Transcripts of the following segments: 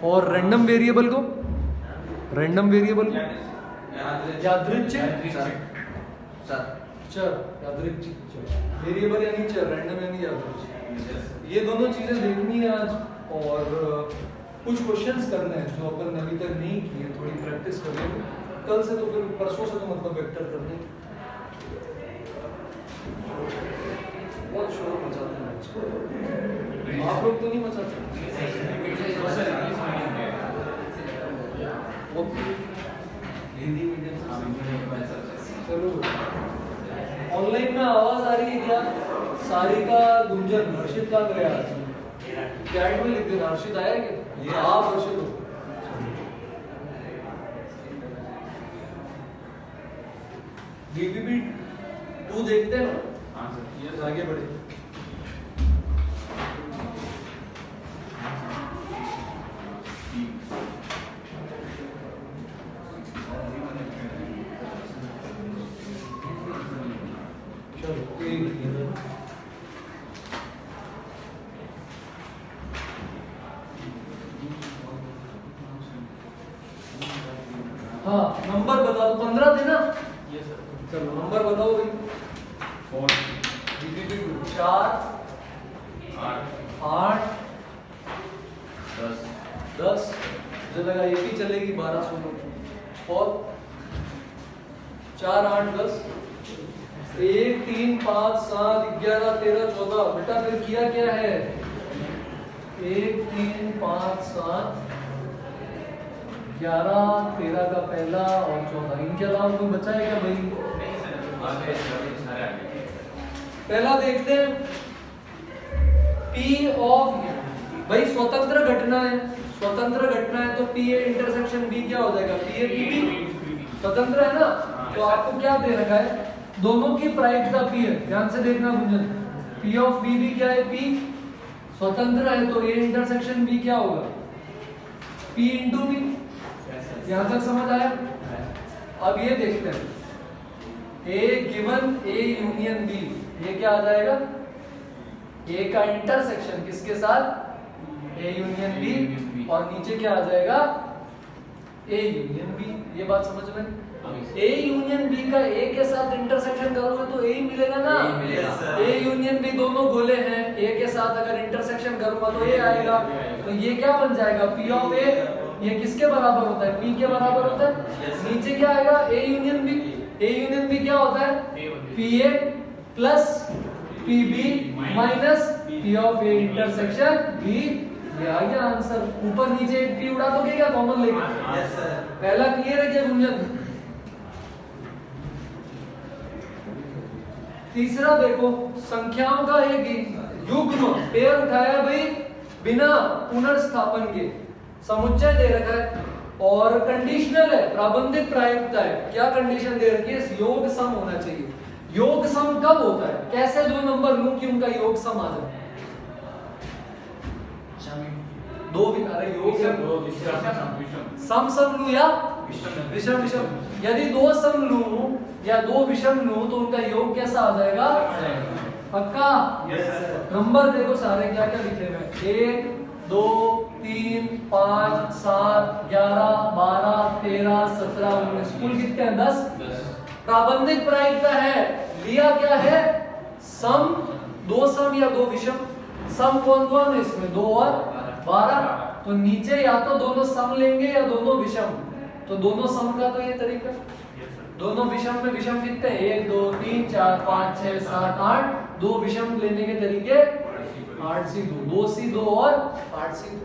और random variable को यादृच्छिक चर, यादृच्छिक चर, वेरिएबल यानी चर, रैंडम यानी यादृच्छिक। ये दोनों चीजें देखनी है आज, और कुछ क्वेश्चंस करने हैं जो अपन ने अभी तक नहीं किए, थोड़ी प्रैक्टिस कर लेंगे कल से, तो फिर परसों से तो मतलब वेक्टर कर देंगे। बहुत शोर मचाते हैं आप लोग, तो नहीं मचाते? चलो ऑनलाइन में आवाज आ रही है क्या? सारिका, गुंजन, हर्षित का गया चैट में लिख देना, हर्षित आया क्या? आप हर्षित हो। डीपीपी 2 देखते हैं ना? हाँ सर, आगे बढ़े। हाँ नंबर बता दो, 15 थे ना? Yes sir. चलो नंबर बताओ भाई। 4 8 10 मुझे लगा ये भी चलेगी 1200 और 4 8 10 1 3 5 7 11 13 14। बेटा फिर किया क्या है? 1 3 5 7 11 13 का पहला और 14। इनके अलावा कोई बचा है क्या भाई? पहला देखते हैं P ऑफ, भाई स्वतंत्र घटना है, स्वतंत्र घटना है तो P A इंटरसेक्शन B क्या हो जाएगा? P A P B स्वतंत्र है ना? तो आपको क्या दे रखा है? दोनों की प्रायिकता P है, ध्यान से देखना गुंजन। P ऑफ B भी क्या है? P स्वतंत्र है तो A इंटरसेक्शन B क्या होगा? P into B। यहां तक समझ आया? अब ये देखते हैं A given A union B, ये क्या आ जाएगा? A का इंटरसेक्शन किसके साथ? A यूनियन B, और नीचे क्या आ जाएगा? A union B। ये बात समझ में? A यूनियन B का A के साथ इंटरसेक्शन करोगे तो A ही मिलेगा ना? A यूनियन B दोनों गोले हैं, A के साथ अगर इंटरसेक्शन करूंगा तो A आएगा। तो ये क्या बन जाएगा? P ऑफ A, ये किसके बराबर होता है? P के बराबर होता है। नीचे क्या आएगा? A union B। A union B क्या होता है? PA plus PB minus P of A intersection B। ये आ गया आंसर। ऊपर नीचे एक P उड़ा दोगे क्या कॉमन लेके? Yes sir. पहला क्लियर है क्या गुंजन? तीसरा देखो, संख्याओं का एक युग्म पेयर उठाया भाई बिना पुनर्स्थापन के, समुच्चय दे रखा है और कंडीशनल है, प्राबंधिक प्रायिकता है। क्या कंडीशन दे रखी है? योग सम होना चाहिए। योग सम कब होता है? कैसे दो नंबर लूं कि उनका योग सम आ जाए? दो अरे योग सम सम लूं या विषम विषम? यदि दो सम लूं या दो विषम लूं तो उनका योग कैसा आ जाएगा? पक्का? नंबर देखो सारे क्या क्या लिखे हुए? 1 2 3 5 7 11 12 13 17 19। कुल कितने हैं? 10। प्राबंधिक प्रायिकता है, लिया क्या है? सम, दो सम या दो विषम। सम कौन कौन है इसमें? 2 और 12। तो नीचे या तो दोनों सम लेंगे या दोनों विषम। तो दोनों सम का तो ये तरीका, दोनों विषम में विषम कितने हैं? 1 2 3 4 5 6 7 8। दो विषम लेने के तरीके 8C2, 2C2 और 8C2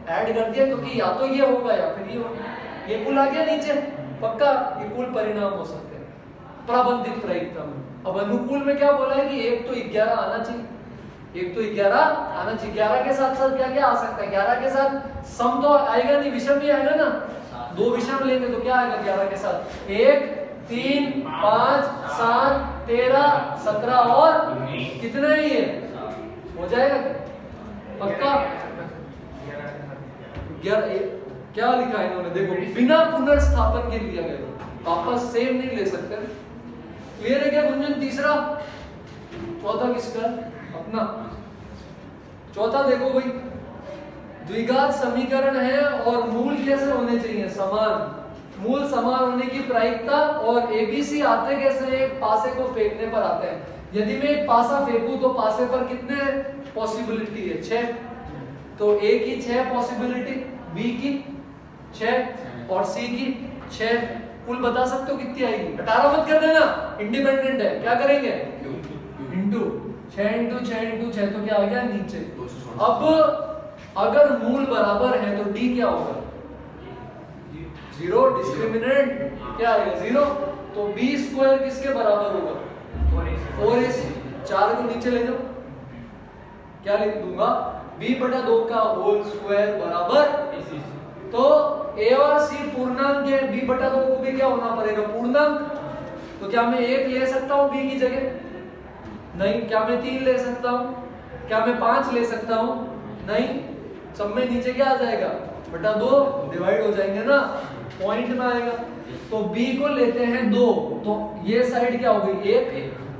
ऐड कर दिया, क्योंकि या तो ये होगा या फिर ये होगा। ये कुल आ गया नीचे, पक्का ये कुल परिणाम हो सकते हैं प्राबंधिक प्रायिकता में। अब अनुकूल में क्या बोला है कि एक तो 11 आना चाहिए, एक तो 11 आना चाहिए। 11 के साथ साथ क्या क्या आ सकता है? 11 के साथ सम तो आएगा नहीं, विषम भी आएगा ना। दो विषम लेंगे तो क्या आएगा 11 के साथ? 1 3 5 7 13 17 और कितना है? ये हो जाएगा पक्का? 11 क्या लिखा है इन्होंने? देखो, बिना पुनर्स्थापन के लिया गया, वापस सेम नहीं ले सकते। क्लियर है क्या गुंजन? तीसरा, चौथा किसका? अपना। चौथा देखो भाई, द्विघात समीकरण है और मूल कैसे होने चाहिए? समान। मूल समान होने की प्रायिकता। और एबीसी आते कैसे हैं? एक पासे को फेंकने पर आते हैं। यदि मैं एक पासा फेंकूं तो पासे पर कितने पॉसिबिलिटी है? 6। तो ए की 6 पॉसिबिलिटी, बी की 6 और सी की 6। कुल बता सकते हो कितनी आएगी? 18 मत कर देना, इंडिपेंडेंट है। क्या करेंगे? इंटू 6 इंटू 6 इंटू 6 तो क्या आ गया? नीचे। अब अगर मूल बराबर है तो डी क्या होगा? 0। डिस्क्रिमिनेंट क्या आएगा? 0। तो बी स्क्वायर किसके बराबर होगा? 4ac। 4 को नीचे ले जाओ, क्या लिख दूंगा? b/2 का होल स्क्वायर बराबर। तो a और c पूर्णांक है, b/2 को भी क्या होना पड़ेगा? पूर्णांक। तो क्या मैं 1 ले सकता हूं b की जगह? नहीं। क्या मैं 3 ले सकता हूं? क्या मैं 5 ले सकता हूं? नहीं। सब में नीचे क्या आ जाएगा? बटा 2 डिवाइड हो जाएंगे ना, पॉइंट में आएगा। तो b को लेते हैं 2, तो ये साइड क्या हो गई? 1।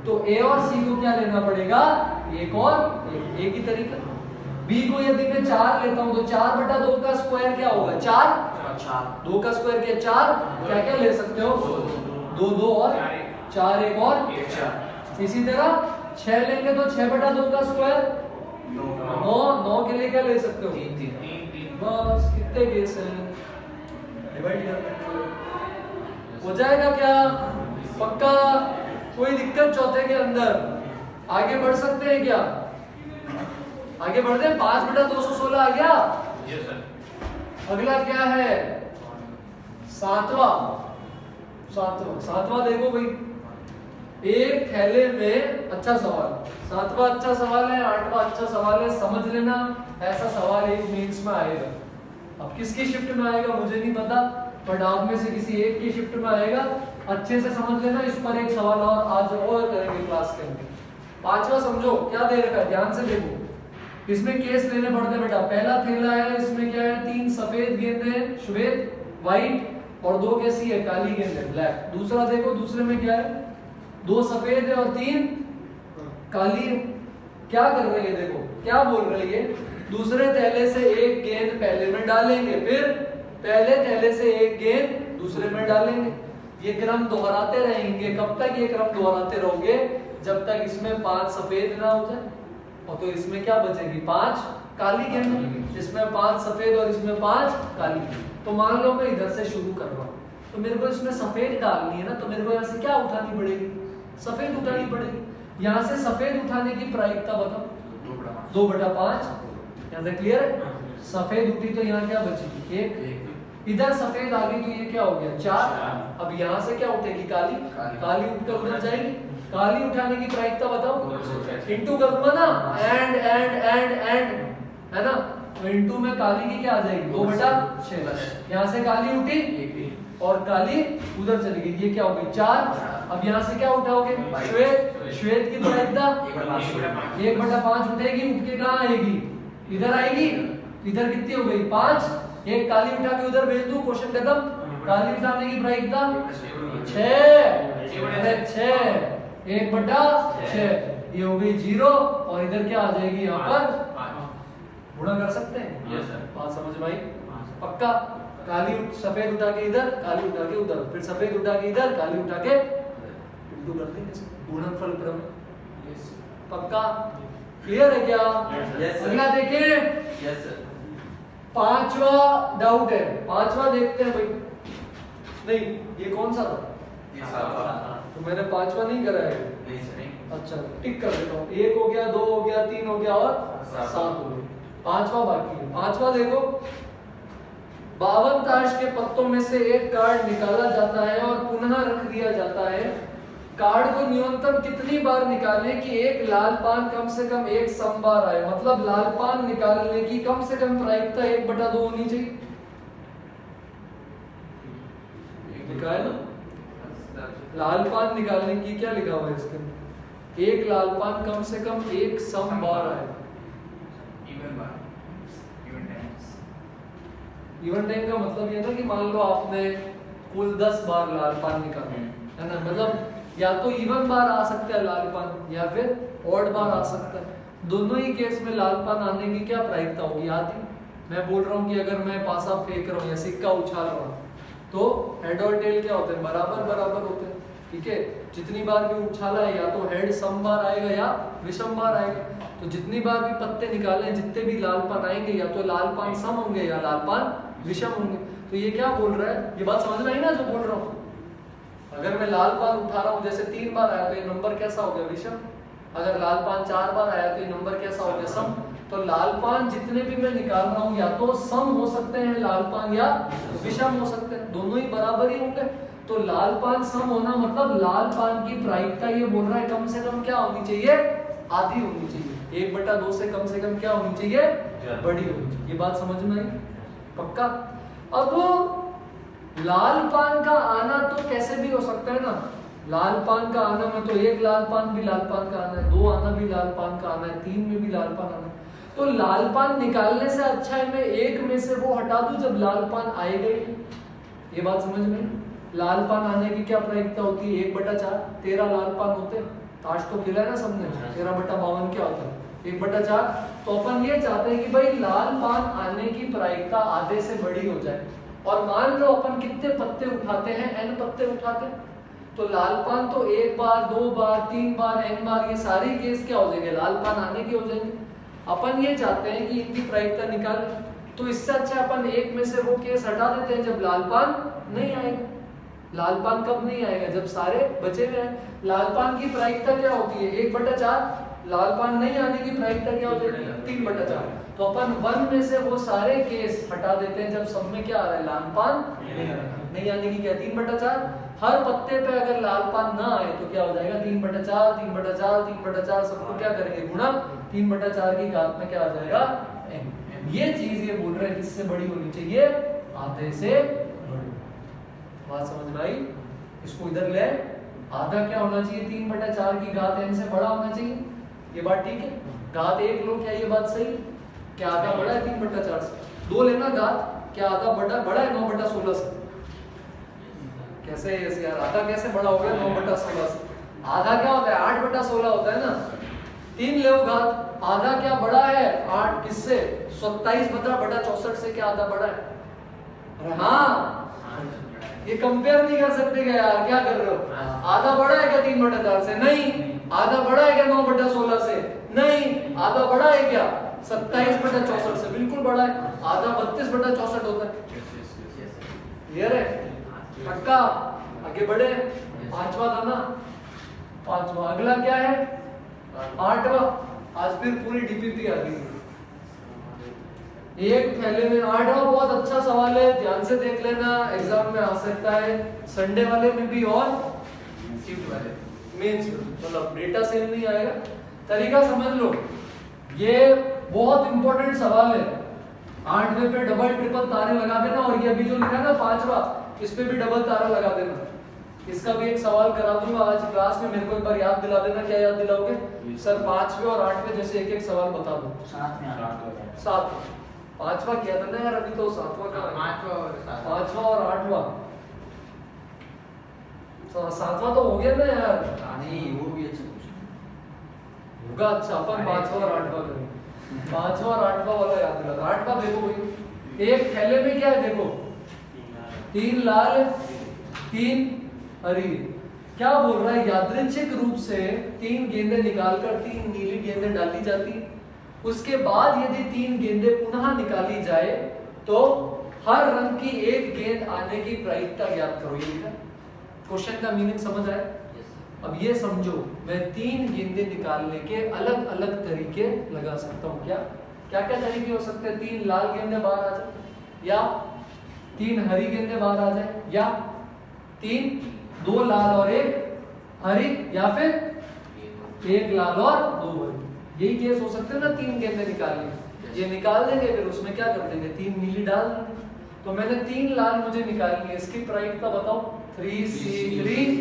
तो a और c को क्या लेना पड़ेगा? 1 और 1, एक ही तरीका। b को यदि मैं 4 लेता हूं तो 4/2 का स्क्वायर क्या होगा? 4। 2 का स्क्वायर क्या? 4। क्या क्या ले सकते हो? 2 2 और 4 1 और 4। इसी तरह 6 लेंगे तो 6/2 का स्क्वायर 9। 9 के लिए क्या ले सकते हो? 3। बस कितने केस हैं? डिवाइड हो जाएगा क्या? पक्का? कोई दिक्कत चौथे के अंदर? आगे बढ़ सकते हैं क्या? आगे बढ़ते हैं। 5/216 आ गया। Yes sir. अगला क्या है? सातवां देखो भाई, एक थैले में। अच्छा सवाल, 7वां अच्छा सवाल है, 8वां अच्छा सवाल है, समझ लेना। ऐसा सवाल एक मेंस में आएगा। अब किसकी शिफ्ट में आएगा मुझे नहीं पता, बट आप में से किसी एक की शिफ्ट में आएगा। अच्छे से समझ लेना। इस पर एक सवाल और आज और करेंगे क्लास के अंदर। 5वां समझो क्या दे रखा है, ध्यान से देखो। इसमें केस लेने पड़ते हैं बेटा। पहला थैला है, इसमें क्या है? 3 सफेद गेंदें हैं, श्वेत व्हाइट, और 2 कैसी है? काली गेंदें, ब्लैक। दूसरा देखो, दूसरे में क्या है? 2 सफेद है और 3 काली। क्या कर रही है? देखो क्या बोल रही है। दूसरे थैले से एक गेंद पहले में डालेंगे, फिर पहले थैले से एक गेंद दूसरे में डालेंगे। ये क्रम दोहराते रहेंगे। कब तक ये क्रम दोहराते रहोगे? जब तक इसमें 5 सफेद ना हो जाए। और तो इसमें क्या बचेगी? 5 काली गेंद। इसमें 5 सफेद और इसमें 5 काली। तो मान लो मैं इधर से शुरू कर रहा हूँ, तो मेरे को इसमें सफेद डालनी है ना, तो मेरे को यहाँ से क्या उठानी पड़ेगी? सफेद उठानी पड़ेगी। यहाँ से सफेद उठाने की प्रायिकता बताओ। 2/5। यहाँ से क्लियर है? सफेद उठी तो यहाँ क्या बचेगी? 1। इधर सफेद आ गई तो ये क्या हो गया? 4। अब यहाँ से क्या उठेगी? काली। काली उठकर उधर जाएगी। काली उठाने की प्रायिकता बताओ। इंटू करूंगा ना, एंड है ना, तो इंटू में काली की क्या आ जाएगी? 2/6। यहाँ से काली उठी और काली उधर चली गई, ये क्या हो गई? 4। अब यहाँ से क्या उठाओगे? श्वेत। श्वेत की प्रायिकता 1/5 उठेगी। उठ के कहाँ आएगी? इधर आएगी। इधर कितनी हो गई? 5। एक काली उठा के उधर भेज दूं, क्वेश्चन खत्म। काली उठाने की प्रायिकता 6। 1/6। ये हो गई 0 और इधर क्या आ जाएगी? यहाँ पर गुणा कर सकते हैं। Yes sir. बात समझ में आई? पक्का? काली सफेद उठा के इधर, काली उठा के उधर, फिर सफेद उठा के इधर, काली उठा के इंटू करते हैं। गुणनफल क्रम। यस। पक्का? क्लियर है क्या? Yes sir. अगला देखें। Yes sir. 5वां डाउट है। 5वां देखते हैं भाई। नहीं, ये कौन सा था? तो मैंने 5वां नहीं करा है। नहीं सर। अच्छा, टिक कर देता हूँ। 1 हो गया, 2 हो गया, 3 हो गया और 7 हो गया। 5वां बाकी है। 5वां देखो, 52 ताश के पत्तों में से एक कार्ड निकाला जाता है और पुनः रख दिया जाता है। कार्ड को न्यूनतम कितनी बार निकालें कि एक लाल पान कम से कम एक सम बार आए? मतलब लाल पान निकालने की कम से कम प्रायिकता 1/2 होनी चाहिए। लिखा है ना, लाल पान निकालने की क्या लिखा हुआ है इसके? एक लाल पान कम से कम एक सम बार आए। इवन टाइम का मतलब ये था कि मान लो आपने कुल 10 बार लाल पान निकाले, है ना, मतलब या तो इवन बार आ सकता है लाल पान या फिर ऑड बार आ सकता है। दोनों ही केस में लाल पान आने की क्या प्रायिकता होगी? आती मैं बोल रहा हूँ कि अगर मैं पासा फेंक रहा हूँ या सिक्का उछाल रहा हूँ तो हेड और टेल क्या होते हैं, बराबर बराबर होते हैं। ठीक है, जितनी बार भी उछाला है या तो हेड सम बार आएगा या विषम बार आएगा। तो जितनी बार भी पत्ते निकाले, जितने भी लाल पान आएंगे या तो लाल पान सम होंगे या लाल पान विषम होंगे। तो ये क्या बोल रहा है, ये बात समझ में आई ना जो बोल रहा हूँ। अगर मैं लाल पान उठा रहा हूँ, जैसे 3 बार आया तो ये नंबर कैसा हो गया, विषम। अगर लाल पान 4 बार आया तो ये नंबर कैसा हो गया, सम। तो लाल पान जितने भी मैं निकाल रहा हूँ या तो सम हो सकते हैं लाल पान या विषम हो सकते हैं, दोनों ही बराबर ही होंगे। तो लाल पान सम होना मतलब लाल पान की प्रायिकता ये बोल रहा है कम से कम क्या होनी चाहिए, आधी होनी चाहिए। 1/2 से कम क्या होनी चाहिए, बड़ी होनी चाहिए। ये बात समझ में आई, पक्का। अब लाल पान का आना तो कैसे भी हो सकता है ना, लाल पान का आना में तो एक लाल पान भी लाल पान का आना है, 2 आना भी लाल पान का आना है, 3 में भी लाल पान आना है। तो लाल पान निकालने से अच्छा है मैं एक में से वो हटा दूं जब लाल पान आएगा ही। ये बात समझ में, लाल पान आने की क्या प्रायिकता होती है, 1/4, 13 लाल पान होते हैं। आज तो खिला है ना सबने, 13/52 क्या होता है, 1/4। तो अपन ये चाहते हैं कि भाई लाल पान आने की प्रायिकता आधे से बड़ी हो जाए। और मान लो अपन कितने पत्ते उठाते हैं, n पत्ते उठाते हैं, तो लाल पान तो 1 बार 2 बार 3 बार n बार ये सारे केस क्या हो जाएंगे, लाल पान आने के हो जाएंगे। अपन ये चाहते हैं कि इनकी प्रायिकता निकालें, तो इससे अच्छा अपन एक में से वो केस हटा देते हैं जब लाल पान नहीं आएगा। लाल पान कब नहीं आएगा, जब सारे बचे हुए हैं। लाल पान की प्रायिकता क्या होती है, 1/4। लाल पान नहीं आने की प्रायिकता क्या होती है, 3/4। तो अपन 1 में से वो सारे केस हटा देते हैं जब सब में क्या आ रहा है, लाल पान नहीं आने की क्या, 3/4। हर पत्ते पे अगर लाल पान ना आए तो क्या हो जाएगा, 3/4 3/4 3/4, सबको क्या करेंगे, गुणा। 3/4 की घात में क्या आ जाएगा, n। ये चीज ये बोल रहे हैं किससे बड़ी होनी चाहिए, आधे से बड़ी। बात समझ में आई, इसको इधर ले, आधा क्या होना चाहिए, 3/4 की घात n से बड़ा होना चाहिए। ये बात ठीक है, घात 1 लो, क्या ये बात सही, क्या आधा बड़ा है 3/4 से। 2 लेना घात, क्या आधा बड़ा है 9/16 से। कैसे है यार, आधा कैसे बड़ा हो गया 9/16 से। आधा क्या होता है, 8/16 होता है ना। 3 ले घात, आधा क्या बड़ा है 8 किससे, 27/64 से क्या आधा बड़ा है। हाँ, ये कंपेयर नहीं कर सकते क्या यार, क्या कर रहे हो, आधा बड़ा है क्या 3/4 से, नहीं। आधा बड़ा है क्या 9/16 से, नहीं। आधा बड़ा है क्या 27/64 से, बिल्कुल बड़ा है। आधा 32/64 होता है। क्लियर है, पक्का। आगे बढ़े, 5वां था ना, 5वां। अगला क्या है, 8वां। आज फिर पूरी डीपीपी आ गई एक थैले में। 8वां बहुत अच्छा सवाल है, ध्यान से देख लेना, एग्जाम में आ सकता है, संडे वाले में भी और शिफ्ट वाले मेंस, मतलब डेटा सेम नहीं आएगा। तरीका समझ लो, ये बहुत इंपॉर्टेंट सवाल है। 8वें पे डबल ट्रिपल तारे लगा देना, और ये अभी जो लिखा है ना 5वां, इस पे भी डबल तारा लगा देना। इसका भी एक सवाल करा दूंगा आज क्लास में, मेरे को एक बार याद दिला देना। क्या याद दिलाओगे सर, 5वें और 8वें जैसे एक एक सवाल बता दो। 7 5वां क्या था ना यार, अभी तो 7वां का, 5वां और 8वां। 7वां तो हो गया ना यार, नहीं वो भी अच्छा होगा। अच्छा, अपन 5वां और 8वां करेंगे। 5वां और 8वां वाला याद दिला। 8वां देखो भाई, एक थैले में क्या है, देखो 3 लाल 3 हरी। क्या बोल रहा है, यादृच्छिक रूप से 3 गेंदें निकालकर 3 नीली गेंदें डाली जाती। उसके बाद यदि 3 गेंदें पुनः निकाली जाए तो हर रंग की एक गेंद आने की प्रायिकता ज्ञात करो। ये लिखा क्वेश्चन का मीनिंग समझ आया। अब ये समझो, मैं 3 गेंदें निकालने के अलग अलग तरीके लगा सकता हूँ। क्या क्या क्या तरीके हो सकते हैं, 3 लाल गेंदें बाहर आ जाए, या 3 हरी गेंदें बाहर आ जाए, या 2 लाल और 1 हरी, या फिर 1 लाल और 2 हरी। यही केस हो सकते हैं ना, 3 गेंदें निकालनी, ये निकाल देंगे, फिर उसमें क्या कर देंगे, 3 नीली डाल देंगे। तो मैंने 3 लाल मुझे निकालनी है, इसकी प्रायिकता बताओ, 3C3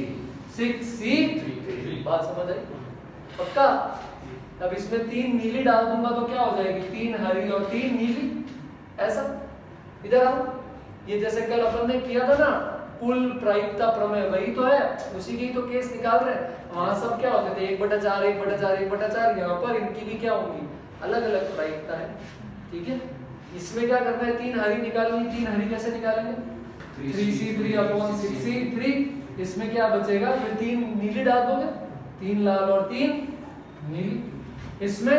6C3। बात समझ आई, पक्का। अब इसमें 3 नीली डाल दूंगा तो क्या हो जाएगी, 3 हरी और 3 नीली। ऐसा इधर आओ, ये जैसे कल अपन ने किया था ना कुल प्रायिकता प्रमेय, वही तो है, उसी की तो केस निकाल रहे हैं। वहां सब क्या होते थे, 1/4 1/4 1/4। यहाँ पर इनकी भी क्या होंगी, अलग अलग प्रायिकता है। ठीक है, इसमें क्या करना है, 3 हरी निकालनी, 3 हरी कैसे निकालेंगे, 3c3 अपॉन 6c3। इसमें क्या बचेगा, फिर 3 नीली डाल दोगे, 3 लाल और 3 नीली। इसमें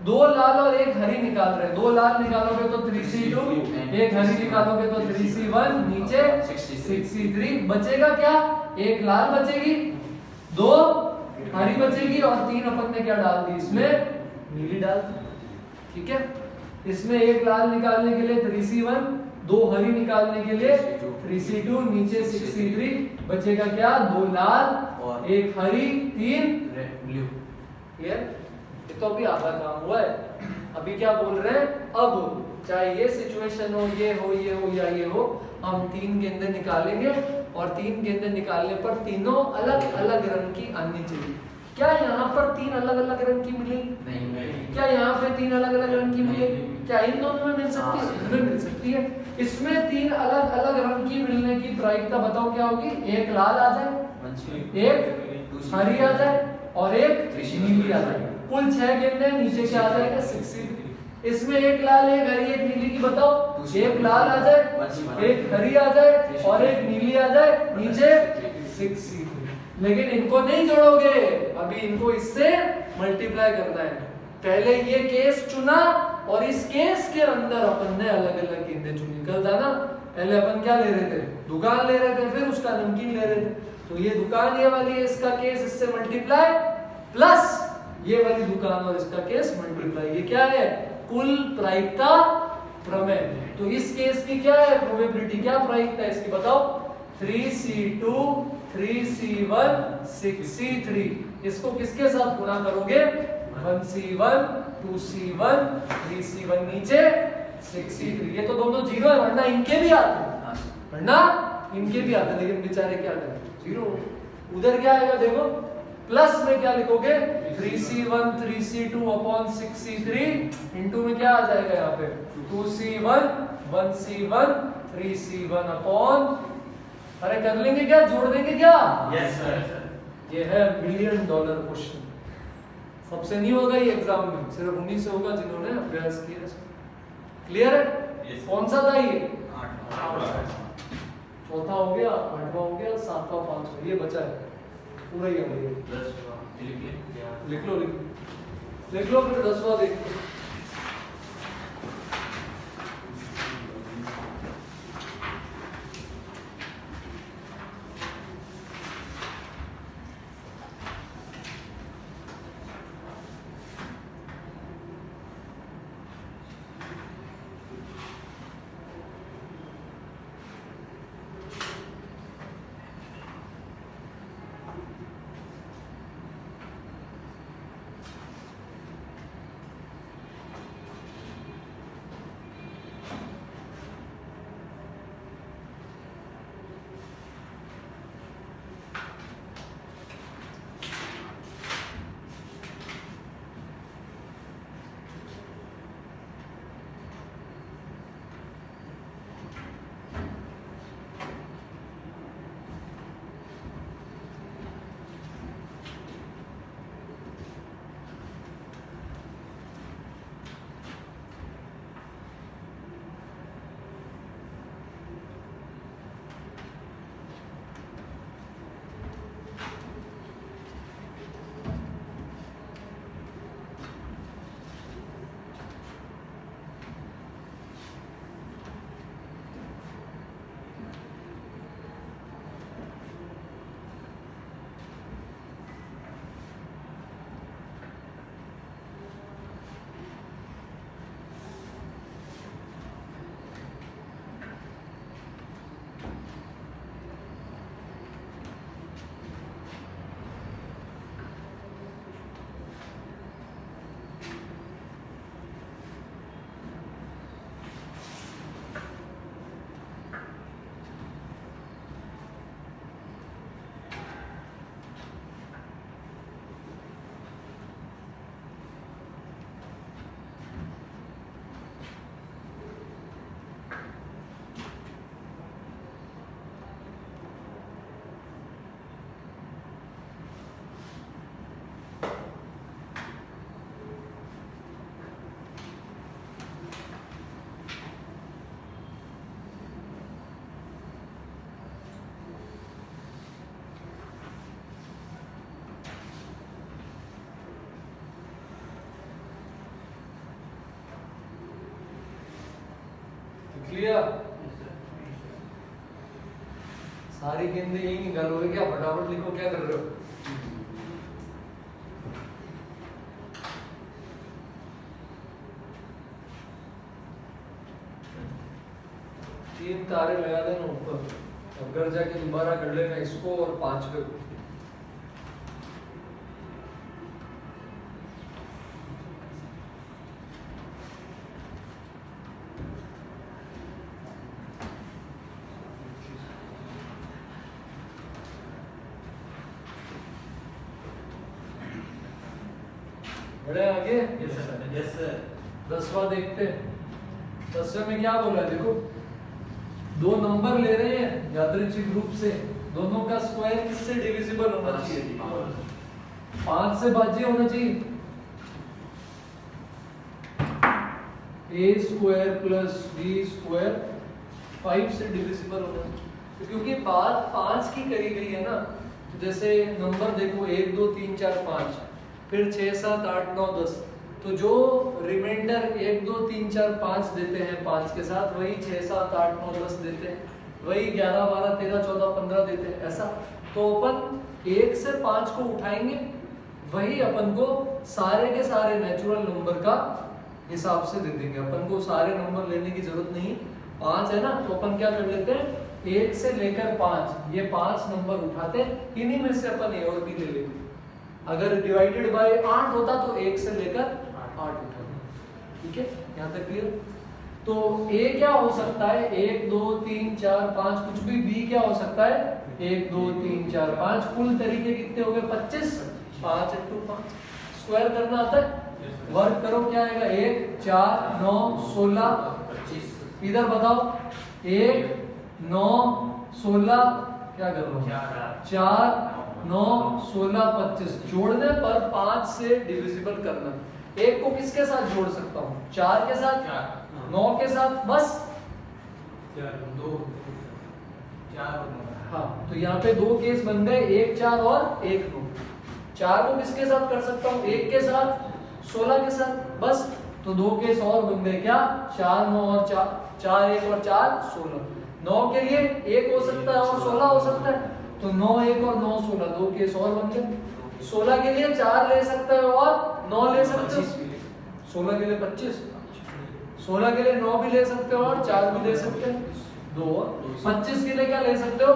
2 लाल और 1 हरी निकाल रहे हैं, 2 लाल निकालोगे तो 3c2, 1 हरी निकालोगे तो 3c1, नीचे 6c3। बचेगा क्या, 1 लाल बचेगी, 2 हरी बचेगी और 3 अपन ने क्या डाल दी, इसमें नीली डाल दी। ठीक है, इसमें 1 लाल निकालने के लिए 3c1, 2 हरी निकालने के लिए 3c2, नीचे 6c3। बचेगा क्या, 2 लाल और 1 हरी, 3 ब्लू। क्लियर, ये तो अभी आधा काम हुआ है। अभी क्या बोल रहे हैं, अब चाहे ये सिचुएशन हो, ये हो, ये हो या ये हो, हम 3 गेंदें निकालेंगे और 3 गेंदें निकालने पर तीनों अलग अलग रंग की आनी चाहिए। क्या यहाँ पर 3 अलग अलग रंग की मिलेगी, नहीं। क्या यहाँ पे 3 अलग अलग रंग की मिलेगी, क्या इन दोनों में मिल सकती है, इनमें मिल सकती है। इसमें 3 अलग अलग रंग की मिलने की प्रायिकता बताओ क्या होगी, 1 लाल आ जाए, 1 हरी आ जाए और 1 नीली आ जाए। कुल 6 गेंदें, नीचे क्या आ जाएगा, 6। इसमें 1 लाल, 1 हरी, 1 नीली की बताओ, 1 लाल आ जाए, 1 हरी आ जाए और 1 नीली आ जाए, नीचे 6। लेकिन इनको नहीं जोड़ोगे, अभी इनको इससे मल्टीप्लाई करना है। पहले ये केस चुना और इस केस के अंदर अपन ने अलग अलग गेंदें चुनी। कल था ना, पहले अपन क्या ले रहे थे, दुकान ले रहे थे, फिर उसका नमकीन ले रहे थे। तो ये दुकान ये वाली है, इसका केस इससे मल्टीप्लाई, प्लस ये वाली दुकान और इसका केस मल्टीप्लाई। ये क्या है, कुल प्रायिकता प्रमेय। तो इस केस की क्या है प्रोबेबिलिटी, क्या प्रायिकता है इसकी बताओ, 3c2, 3c1, 6c3। इसको किसके साथ गुणा करोगे, 1c1, 2c1, 3c1, नीचे 6c3। ये तो दोनों जीरो है, वरना इनके भी आते, वरना इनके भी आते, लेकिन बेचारे क्या करें, जीरो। उधर क्या आएगा देखो, प्लस में क्या लिखोगे, 3c1, 3c2 upon 6c3, into में क्या आ जाएगा यहाँ पे, 2c1, 1c1, 3c1 अपॉन, अरे कर लेंगे क्या, जोड़ देंगे क्या, यस सर। ये है $1 मिलियन क्वेश्चन। सबसे नहीं होगा ये एग्जाम में, सिर्फ उन्हीं से होगा जिन्होंने अभ्यास किया। क्लियर है, yes. कौन सा था ये, 8। चौथा हो गया, 8वां हो गया, 7वां, 5वां, ये बचा है पूरा ही हो गया। 10 लिख लो फिर 10वां देखो। क्लियर? सारी गेंदें यही निकालोगे क्या? फटाफट लिखो, क्या कर रहे हो? तीन तारे लगा देना ऊपर, अब घर जाके दोबारा कर लेना इसको और 5वें को। बड़े आगे? Yes sir. 10वां देखते हैं। 10वें में क्या बोला है देखो, दो नंबर ले रहे हैं यादृच्छिक रूप से, दोनों का स्क्वायर किससे डिविजिबल होना चाहिए? 5 से भाज्य होना चाहिए। a square plus b square 5 से डिविजिबल होना चाहिए, तो क्योंकि बात 5 की करी गई है ना, तो जैसे नंबर देखो 1 2 3 4 5, फिर 6 7 8 9 10, तो जो रिमाइंडर 1 2 3 4 5 देते हैं 5 के साथ, वही 6 7 8 9 10 देते हैं, वही 11 12 13 14 15 देते हैं, ऐसा। तो अपन 1 से 5 को उठाएंगे, वही अपन को सारे के सारे नेचुरल नंबर का हिसाब से दे देंगे। अपन को सारे नंबर लेने की जरूरत नहीं, 5 है ना, तो अपन क्या कर लेते हैं, 1 से लेकर 5, ये 5 नंबर उठाते हैं, इन्हीं में से अपन a और b ले लेंगे। अगर डिवाइडेड बाय 8 होता तो 1 से लेकर 8 उठाना। ठीक है, यहाँ तक क्लियर? तो a क्या हो सकता है, 1 2 3 4 5 कुछ भी, b क्या हो सकता है 1 2 3 4 5, कुल तरीके कितने हो गए 25, 5 × 5। स्क्वायर करना आता है? वर्क करो, क्या आएगा 1 4 9 16 25। इधर बताओ 1 9 16, क्या कर रहा हूँ 4 9 16 25, जोड़ने पर 5 से डिविजिबल करना। एक को किसके साथ जोड़ सकता हूँ, 4 के साथ, 9 के साथ, बस 2 4। हाँ, तो यहाँ पे 2 केस बन गए, 1 4 और 1 9। 4 को किसके साथ कर सकता हूँ, 1 के साथ, 16 के साथ, बस। तो 2 केस और बन गए, क्या 4 9 और 4 1 और 4 16। 9 के लिए 1 हो सकता है और 16 हो सकता है, तो 9 1 और 9 16, 2 केस और बन गए। 16 के लिए 4 ले सकते हो और 9 ले सकते हो, 16 के लिए 25, 16 के लिए 9 भी ले सकते हो और 4 भी ले सकते हो, 2 और 25 के लिए क्या ले सकते हो,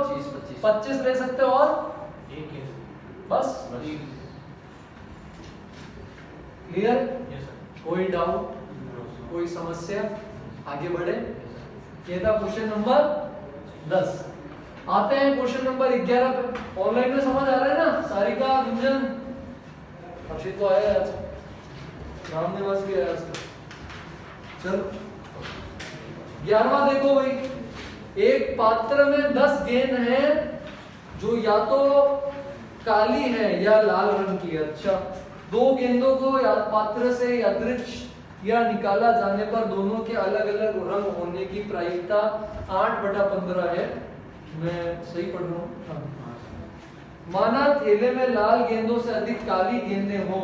25 ले सकते हो और 1 बस। क्लियर? कोई डाउट, कोई समस्या? आगे बढ़े। ये था क्वेश्चन नंबर 10। आते हैं क्वेश्चन नंबर 11 पे। ऑनलाइन में समझ आ रहा है ना? सारिका, गुंजन, अक्षित तो आया आज, राम निवास भी आया आज। चलो 11वां देखो भाई, एक पात्र में 10 गेंद है जो या तो काली है या लाल रंग की है। अच्छा, 2 गेंदों को पात्र से यादृच्छ या निकाला जाने पर दोनों के अलग अलग रंग होने की प्रायिकता 8/15 है। मैं सही पढ़ रहा हूँ? हाँ। माना थैले में लाल गेंदों से अधिक काली गेंदें हो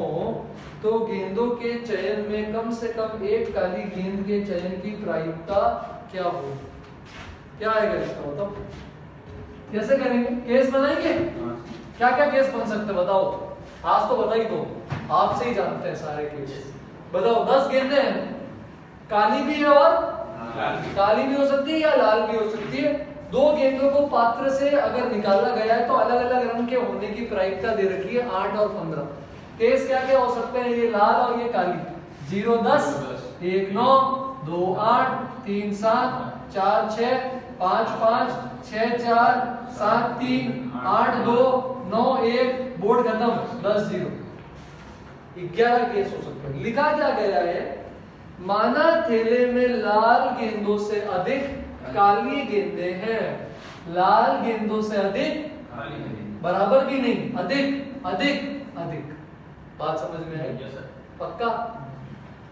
तो गेंदों के चयन में कम से कम एक काली गेंद के चयन की प्रायिकता क्या हो? क्या आएगा इसका बताओ? कैसे करेंगे? केस बनाएंगे? क्या क्या केस बन सकते बताओ? आज तो बता ही दो, आपसे ही जानते हैं सारे केस। बताओ, 10 गेंदें हैं, काली भी है और काली भी हो सकती है या लाल भी हो सकती है। 2 गेंदों को पात्र से अगर निकाला गया है तो अलग अलग रंग के होने की प्रायिकता दे रखी है 8 और 15। केस क्या क्या हो सकते हैं? ये लाल और ये काली। 0 10, 1 9, 2 8, 3 7, 4 6, 5 5, 6 4, 7 3, 8 2, 9 1, बोर्ड खत्म, 10 0। 11 केस हो सकते हैं। लिखा क्या गया है? माना थैले में लाल गेंदों से अधिक काली गेंदें हैं। लाल गेंदों से अधिक बराबर भी नहीं, अधिक अधिक अधिक। बात समझ में आई? पक्का?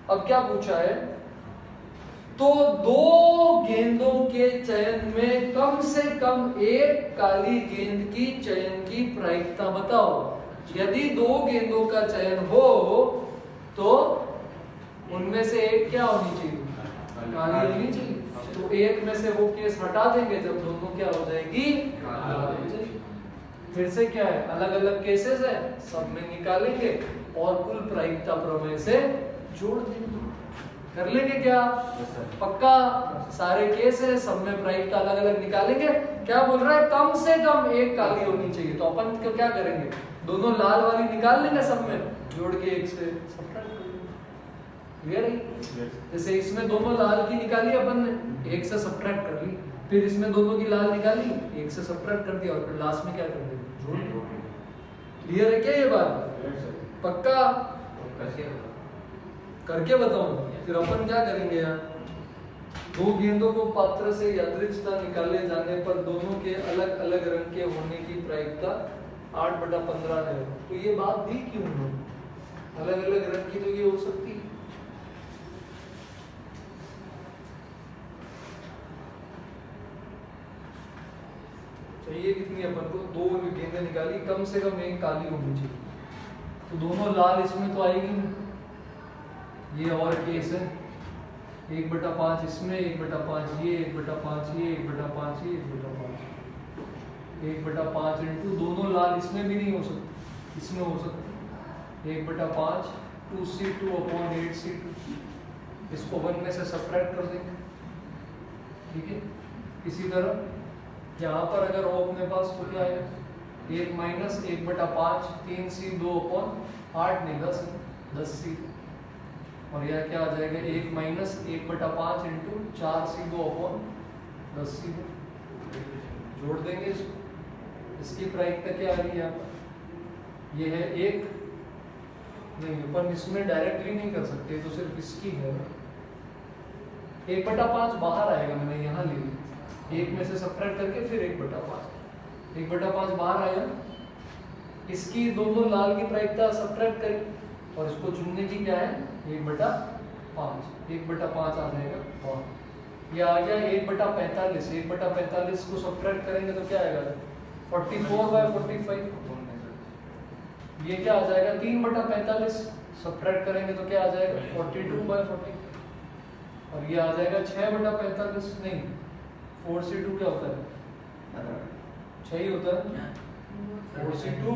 अब क्या पूछा है? तो 2 गेंदों के चयन में कम से कम एक काली गेंद की चयन की प्रायिकता बताओ। यदि 2 गेंदों का चयन हो तो उनमें से एक क्या होनी चाहिए? काली होनी चाहिए। तो तो एक में से वो केस हटा देंगे जब दोनों क्या हो जाएगी, लाल हो जाएगी। फिर से क्या है, अलग अलग केसेस है, सब में निकालेंगे और कुल प्रायिकता प्रमेय से जोड़ देंगे। कर लेंगे क्या, पक्का सारे केस है, सब में प्रायिकता अलग अलग निकालेंगे। क्या बोल रहा है, कम से कम एक काली होनी चाहिए। तो अपन को क्या करेंगे, दोनों लाल वाली निकाल लेंगे, सब में जोड़ के एक से सब्ट्रैक्ट कर लेंगे। क्लियर है? जैसे इसमें दोनों लाल की निकाली अपन ने, एक से सब्ट्रैक्ट कर ली, फिर इसमें दोनों की लाल निकाली, एक से सब्ट्रैक्ट कर दिया, और फिर लास्ट में क्या कर देंगे, जोड़ देंगे। क्लियर है क्या ये बात, पक्का करके बताऊं। फिर अपन क्या करेंगे यार, दो गेंदों को पात्र से यादृच्छता निकाले जाने पर दोनों के अलग अलग रंग के होने की प्रायिकता 8/15 है। तो ये बात दी क्यों है, अलग अलग रंग की तो ये हो सकती है। चाहिए कितनी अपन को, दो गेंदें निकाली, कम से कम एक काली होनी चाहिए। तो दोनों लाल इसमें तो आएगी नहीं, ये और केस है, 1/5 इसमें, 1/5 ये, 1/5 ये, 1/5 ये, 1/5 1/5 इंटू दोनों लाल इसमें भी नहीं हो सकती, इसमें हो सकती 1/5 2c2/8c2। इसको 1 में से सब्ट्रैक्ट कर देंगे, ठीक है। इसी तरह यहाँ पर अगर हो अपने पास तो क्या है, 1 माइनस 1/5 3c2/8 नहीं 10c। और यह क्या आ जाएगा, 1 माइनस 1/5 इंटू 4c2/10c। जोड़ देंगे इसको, इसकी प्रायिकता क्या आ रही है यहाँ पर, ये है 1 नहीं, अपन इसमें डायरेक्टली नहीं कर सकते, तो सिर्फ इसकी है। 1/5 बाहर आएगा, मैंने यहाँ ले ली, 1 में से सब्ट्रैक्ट करके फिर 1/5 बाहर आया। इसकी दोनों लाल की प्रायिकता सब्ट्रैक्ट करें और इसको चुनने की क्या है, 1/5 1/5 आ जाएगा और ये आ गया 1/45। 1/45 को सब्ट्रैक्ट करेंगे तो क्या आएगा, 44/45। ये क्या आ जाएगा, 3/45 सब्ट्रैक्ट करेंगे तो क्या आ जाएगा, 42/45। और ये आ जाएगा 6/45 नहीं, 4c2 क्या होता है, 6 ही होता है, 4c2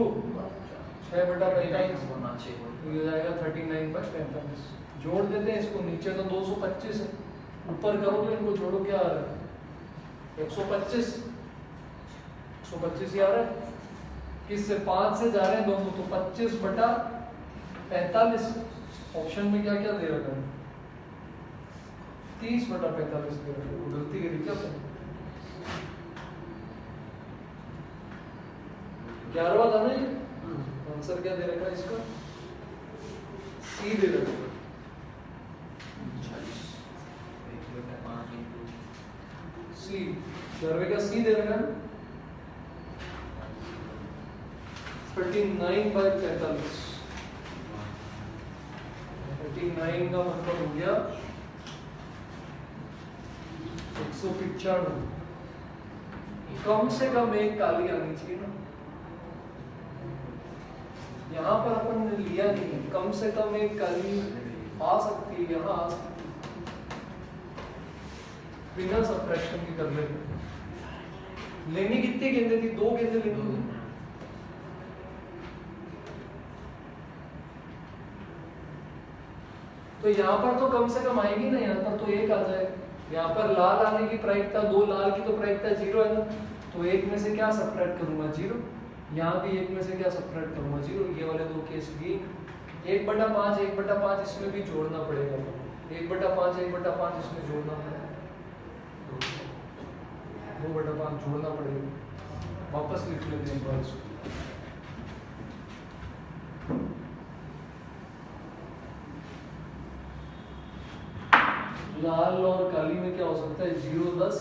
6/45 तो ये जाएगा 39/45। जोड़ देते हैं इसको, नीचे तो 225 है, ऊपर करो तो इनको जोड़ो, क्या आ रहा है 125 ही आ रहा है। किससे, 5 से जा रहे हैं दोनों, तो 25/45। ऑप्शन में क्या क्या दे रखा है, 30/45 दे रखा है, गलती करी क्या सर, 11वां था ना ये आंसर, क्या दे रखा है इसका, सी दे रखा है। सी 11वें का सी दे रखा है, 39/45। 39 का मतलब हो गया 195। कम से कम एक काली आनी चाहिए ना, यहाँ पर अपन ने लिया नहीं, कम से कम एक काली आ सकती है, यहाँ आ सकती है, बिना सब्ट्रैक्शन की कर लेंगे। लेनी कितनी गेंदें थी, 2 गेंदें लेनी थी। तो यहाँ पर तो कम से कम आएगी ना, यहाँ पर तो 1 आ जाएगा। यहाँ पर लाल आने की प्रायिकता, 2 लाल की तो प्रायिकता 0 है ना, तो 1 में से क्या सब्ट्रैक्ट करूंगा, 0। यहाँ भी 1 में से क्या सब्ट्रैक्ट करूंगा, 0। ये वाले दो केस भी 1/5 1/5 इसमें भी जोड़ना पड़ेगा, 1/5 1/5 इसमें जोड़ना पड़ेगा, 2/5 जोड़ना पड़ेगा। वापस लिख लेते हैं एक बार इसको, लाल और काली में क्या हो सकता है, 0 10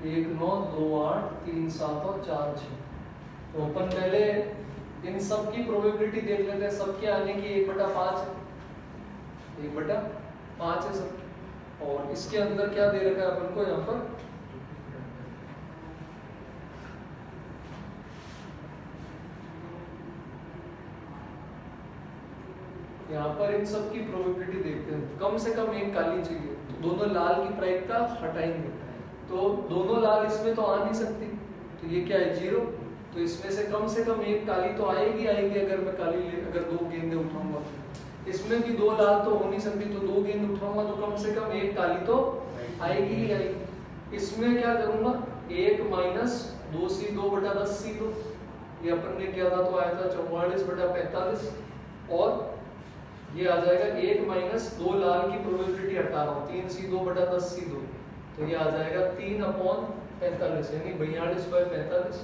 1 9 2 8 3 7 और 4 6। तो अपन पहले इन सब की प्रोबेबिलिटी देख लेते हैं, सबके आने की 1/5 है, 1/5 है सब। और इसके अंदर क्या दे रखा है अपन को, यहाँ पर इन सब की प्रोबेबिलिटी देखते हैं, कम से कम एक काली चाहिए। दोनों लाल की प्रायिकता हटाएंगे, तो दोनों लाल इसमें तो आ नहीं सकती, तो ये क्या है 0। तो इसमें से कम एक काली तो आएगी अगर मैं अगर 2 गेंदें उठाऊंगा। इसमें भी 2 लाल तो हो नहीं सकती, तो 2 गेंद उठाऊंगा तो कम से कम एक काली तो आएगी ही आएगी। इसमें क्या करूंगा 1 माइनस 2c2/10c2, ये अपन ने किया था तो आया था 44/45, और ये आ जाएगा 1 माइनस 2 लाल की प्रोबेबिलिटी हटा रहा हूँ 3c2/10c2, तो ये आ जाएगा 3/45 यानी 42/45,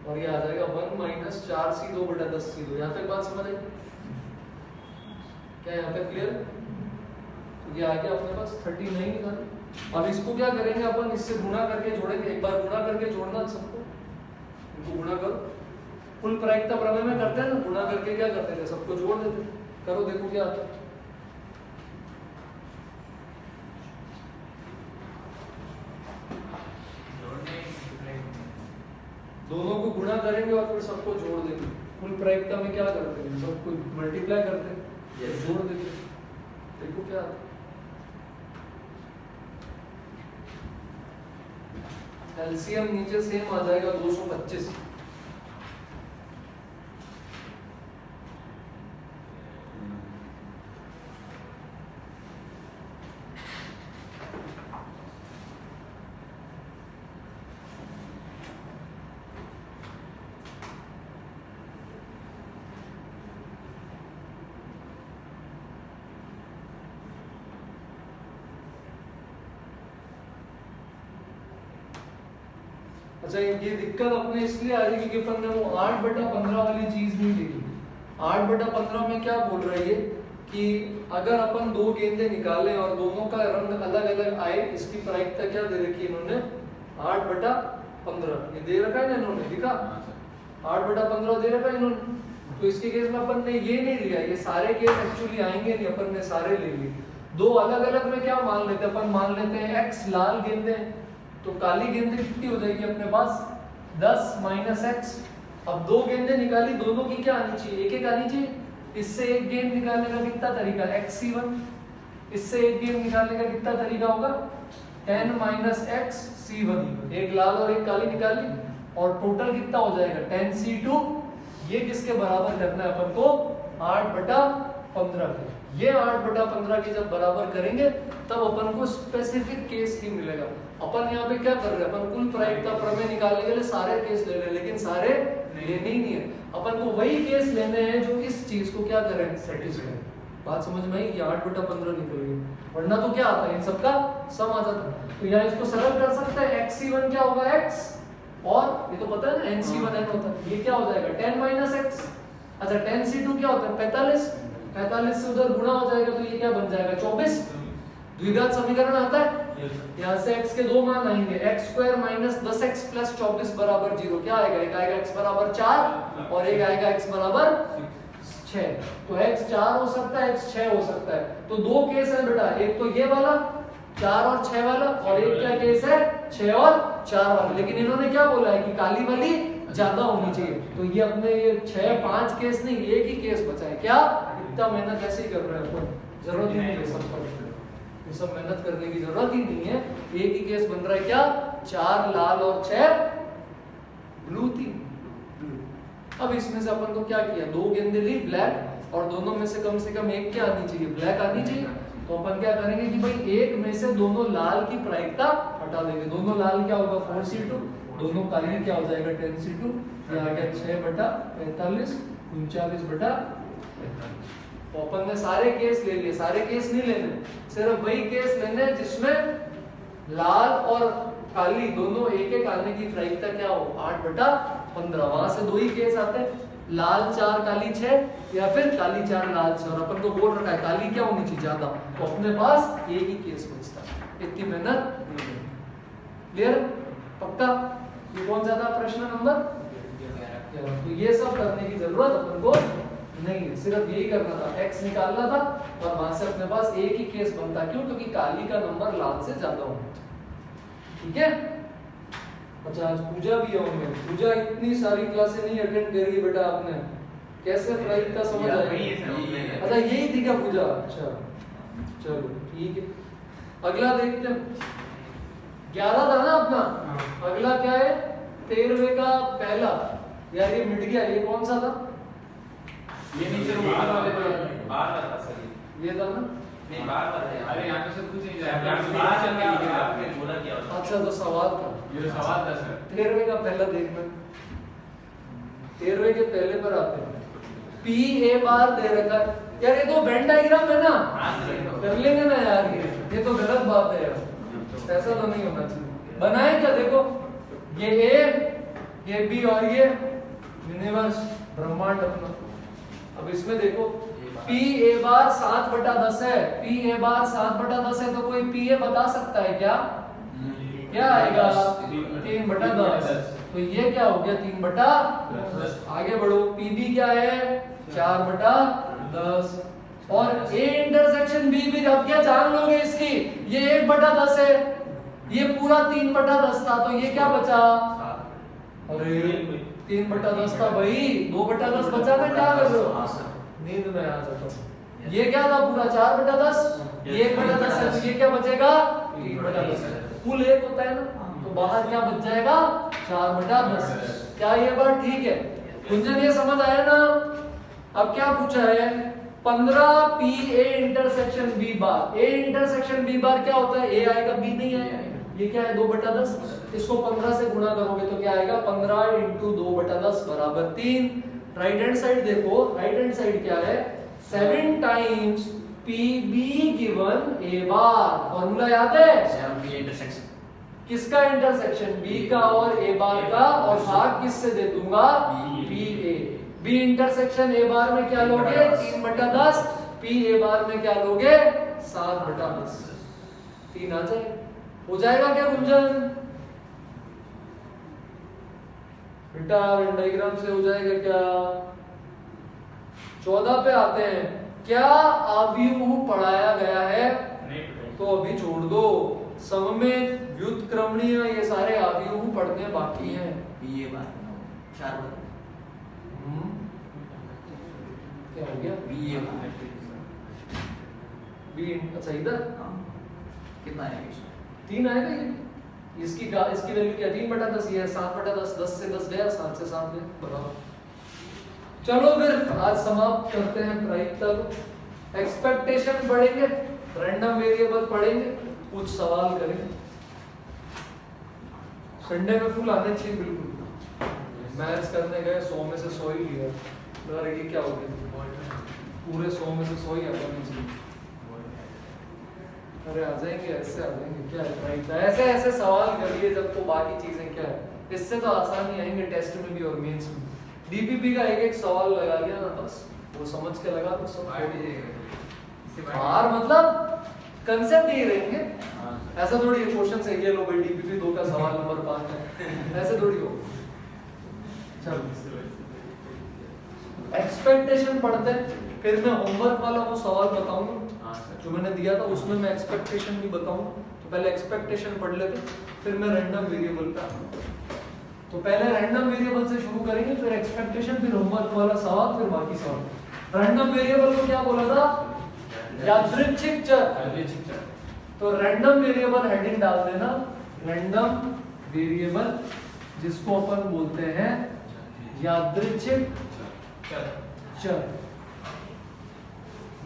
और ये आ जाएगा 1 माइनस 4c2/10c2। यहाँ तक बात समझ आई क्या? यहाँ पे क्लियर? तो ये आ गया अपने पास 39 निकाल। अब इसको क्या करेंगे अपन, इससे गुणा करके जोड़ेंगे। एक बार गुणा करके जोड़ना सबको, इनको गुणा करो। कुल प्रायिकता प्रमेय में करते हैं ना, गुणा करके क्या करते थे, सबको जोड़ देते। करो देखो क्या आता है। दोनों को गुणा करेंगे और फिर सबको जोड़ देंगे। कुल प्रायिकता में क्या करते हैं, सबको मल्टीप्लाई करते हैं, जोड़ देते हैं। देखो क्या आता है। एलसीएम नीचे सेम आ जाएगा 225। अच्छा, ये दिक्कत अपने इसलिए आ रही है क्योंकि अपन ने वो 8/15 वाली चीज नहीं देखी। 8/15 में क्या बोल रहा है ये कि अगर अपन 2 गेंदें निकालें और दोनों का रंग अलग अलग आए, इसकी प्रायिकता क्या दे रखी है इन्होंने 8/15। ये दे रखा है ना इन्होंने, दिखा 8/15 दे रखा है इन्होंने। तो इसके केस में अपन ने ये नहीं लिया, ये सारे केस एक्चुअली आएंगे नहीं, अपन ने सारे ले लिए। 2 अलग अलग में क्या मान लेते हैं अपन, मान लेते हैं x लाल गेंदें, तो काली गेंदें कितनी हो जाएगी अपने पास 10 माइनस x। अब 2 गेंदें निकाली, दोनों की क्या आनी चाहिए, एक आनी चाहिए। इससे एक गेंद निकालने का कितना तरीका xc1, इससे एक गेंद निकालने का कितना तरीका होगा 10 माइनस xc1। एक लाल और एक काली निकाल ली, और टोटल कितना हो जाएगा 10c2। ये किसके बराबर करना है अपन को 8/15 के। ये 8/15 के जब बराबर करेंगे तब अपन को स्पेसिफिक केस ही मिलेगा। अपन यहाँ पे क्या कर रहे हैं, अपन कुल प्रायिकता प्रमेय निकालने के लिए सारे केस ले रहे हैं, लेकिन सारे लेने ही नहीं है। अपन को वही केस लेने हैं जो इस चीज को क्या करें, सेटिस्फाई। बात समझ में आई? ये 8/15 निकल गई, वरना तो क्या आता है इन सबका सम आ जाता। तो यहाँ इसको सरल कर सकते हैं, xc1 क्या होगा x, और ये तो पता है ना nc1 n होता है, ये क्या हो जाएगा 10 माइनस x। अच्छा 10c2 क्या होता है 45, 45 से उधर गुणा हो जाएगा, तो ये क्या बन जाएगा 24। द्विघात समीकरण आता है, यहाँ से x के 2 मान आएंगे, x² माइनस 10x प्लस 24 बराबर 0। क्या आएगा, एक आएगा x बराबर 4 और एक आएगा x बराबर 6। तो x 4 हो सकता है, x 6 हो सकता है। तो 2 केस है बेटा, एक तो ये वाला 4 और 6 वाला, और एक क्या केस है 6 और 4 वाला। लेकिन इन्होंने क्या बोला है कि काली वाली ज्यादा होनी चाहिए, तो ये अपने ये 6-5 केस नहीं, एक ही केस बचा है। क्या इतना मेहनत ऐसे ही कर रहे हैं अपन, जरूरत ही नहीं है सब पर, ये सब मेहनत करने की जरूरत ही नहीं है। एक ही केस बन रहा है, क्या 4 लाल और 6 ब्लू थी। अब इसमें से अपन को क्या किया, 2 गेंदें ली ब्लैक, और दोनों में से कम एक क्या आनी चाहिए, ब्लैक आनी चाहिए। तो अपन क्या करेंगे कि भाई एक में से दोनों लाल की प्रायिकता हटा देंगे। दोनों लाल क्या होगा 4c2, दोनों काली क्या हो जाएगा 10c2। ये आ गया 6/45, 39/45। तो अपन ने सारे केस ले लिए, सारे केस नहीं लेने, सिर्फ वही केस लेने जिसमें लाल और काली दोनों एक आने की प्रायिकता क्या हो 8/15। वहां से 2 ही केस आते हैं, लाल 4 काली 6, या फिर काली 4 लाल 6। और अपन को बोल रखा है काली क्या होनी चाहिए ज्यादा, तो अपने पास एक ही केस बचता है। इतनी मेहनत क्लियर, पक्का। ये कौन सा था प्रश्न नंबर, तो ये सब करने की जरूरत अपन को नहीं है, सिर्फ यही करना था, x निकालना था, और वहां से अपने पास एक ही केस बनता। क्यों, क्योंकि काली का नंबर लाल से ज्यादा होना चाहिए। ठीक है। अच्छा आज पूजा भी है उनमें, पूजा इतनी सारी क्लासें नहीं अटेंड करी बेटा आपने, कैसे प्रायिकता समझ आई? अच्छा यही थी क्या पूजा, अच्छा चलो ठीक है। अगला देखते हैं, 11 था ना अपना। अगला क्या है, 13वें का पहला। यार ये मिट गया, ये कौन सा था? ये नीचे बाहर वाले बाहर वाला सर, ये था ना। नहीं बाहर वाला है। अरे यहाँ पे सब कुछ नहीं बाहर जाएगा। आपने बोला क्या होता है? अच्छा तो सवाल था, ये सवाल था सर। 13वें का पहला देखना। 13वें के पहले पर आते हैं, पी ए बार दे रखा है। यार ये तो वेन डायग्राम है ना, कर लेंगे ना यार। ये तो गलत बात है यार, ऐसा तो नहीं होना चाहिए। बनाए क्या, देखो ये ए, ये बी और ये यूनिवर्स ब्रह्मांड अपना। अब इसमें देखो पी ए बार 7/10 है। पी ए बार 7/10 है, तो कोई पी ए बता सकता है क्या? क्या आएगा? 3/10। तो ये क्या हो गया, 3/10। आगे बढ़ो, पी बी क्या है, 4/10। और ए इंटरसेक्शन बी भी अब क्या जान लोगे इसकी, ये 1/10 है, ये पूरा 3/10 था, तो ये क्या बचा? अरे 3/10 था भाई, 2/10 बचा ना, क्या कर रहे हो? नींद में आ जाता हूं। ये क्या था पूरा 4/10, ये 1/10 है, तो ये क्या बचेगा? 3/10। कुल 1 होता है ना, तो बाहर क्या बच जाएगा? 4/10। क्या ये बात ठीक है? गुंजन ये समझ आया ना? अब क्या पूछा है, 15 P A intersection B bar. A intersection B bar क्या होता है? ए आएगा, बी नहीं आएगा। ये क्या है, 2/10। इसको 15 से गुणा करोगे तो क्या आएगा, 15 × 2/10 बराबर 3। राइट हैंड साइड देखो, राइट हैंड साइड क्या है, 7 times P be given A bar. Formula याद है? किसका इंटरसेक्शन? बी का और ए बार का, और भाग किससे दे दूंगा? B A. B intersection A bar में क्या लोगे? 3/10। पी ए बार में क्या लोगे? 7/10। 3 आ जाए, हो जाएगा क्या गुंजन? बेटा वेन डायग्राम से हो जाएगा क्या? 14 पे आते हैं, क्या आव्यूह पढ़ाया गया है? तो अभी छोड़ दो, सममित, व्युत्क्रमणीय, ये सारे आव्यूह पढ़ने बाकी हैं। ये बात 4 क्या हो गया? बी ए बी, अच्छा इधर कितना है? 3 आएगा ये। इसकी वैल्यू क्या, 3/10। ये 7/10, 10 से 10 गया, 7 से 7 गया, बराबर। चलो फिर आज समाप्त करते हैं प्रायिकता। एक्सपेक्टेशन पढ़ेंगे, रैंडम वेरिएबल पढ़ेंगे, कुछ सवाल करेंगे। संडे में फुल आने चाहिए बिल्कुल। मैथ्स करने गए, 100 में से 100 ही लिया। यार ये क्या हो गया, पूरे 100 में से 100 ही आना चाहिए। अरे आ जाएंगे, ऐसे आ जाएंगे, क्या है प्रायिकता? ऐसे ऐसे सवाल करिए जब, तो बाकी चीजें क्या है, इससे तो आसान ही आएंगे टेस्ट में भी और मेंस में। डीपीपी का एक सवाल लगा दिया ना, बस वो समझ के लगा तो सब बाहर, मतलब कंसेप्ट ही रहेंगे। ऐसा थोड़ी है क्वेश्चन से ये लो भाई डीपीपी 2 का सवाल नंबर 5 है, ऐसे थोड़ी हो। चलो एक्सपेक्टेशन पढ़ते हैं, फिर मैं होमवर्क वाला वो सवाल बताऊंगा जो मैंने दिया था, उसमें मैं एक्सपेक्टेशन भी बताऊंगा। तो पहले एक्सपेक्टेशन पढ़ लेते, फिर मैं रैंडम वेरिएबल पे आऊंगा। तो पहले रैंडम वेरिएबल से शुरू करेंगे, फिर एक्सपेक्टेशन, फिर होमवर्क वाला सवाल, फिर बाकी सवाल। रैंडम वेरिएबल को क्या बोला था? यादृच्छिक चर। तो रैंडम वेरिएबल हेडिंग डाल देना, रैंडम वेरिएबल, जिसको अपन बोलते हैं यादृच्छिक चर।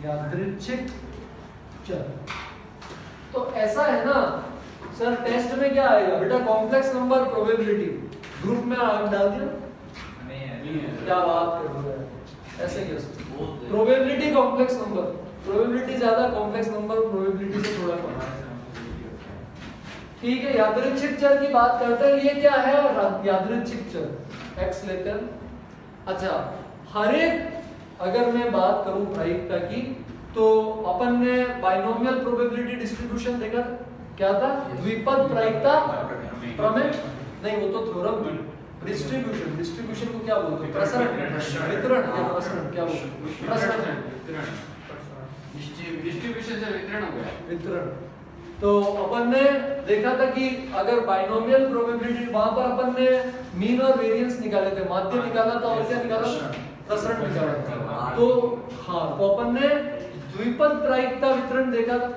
यादृच्छिक चर। तो ऐसा है ना सर, टेस्ट में क्या आएगा बेटा? Complex number, probability. ग्रुप में डाल दिया, क्या बात कर रहे हैं, ऐसे कैसे? प्रोबेबिलिटी कॉम्प्लेक्स नंबर, प्रोबेबिलिटी ज्यादा, कॉम्प्लेक्स नंबर प्रोबेबिलिटी से थोड़ा कम। ठीक है, यादृच्छिक चर की बात करते हैं। ये क्या है? यादृच्छिक चर, एक्स लेते हैं। अच्छा, हर एक, अगर मैं बात करूं प्रायिकता की, तो अपन ने बाइनोमियल प्रोबेबिलिटी डिस्ट्रीब्यूशन देखा, क्या था? द्विपद प्रायिकता प्रमेय, नहीं वो तो थ्योरम। डिस्ट्रीब्यूशन, डिस्ट्रीब्यूशन को क्या बोलते हैं? प्रसरण, वितरण या प्रसरण, क्या बोलते हैं? प्रसरण, डिस्ट्रीब्यूशन से वितरण हो गया, वितरण। तो अपन ने देखा था कि अगर बाइनोमियल प्रोबेबिलिटी, वहां पर अपन ने मीन और वेरिएंस निकाले थे, माध्य निकाला था और क्या निकाला था? प्रसरण निकाला था। तो हाँ, तो अपन ने द्विपद प्रायिकता वितरण देखा था।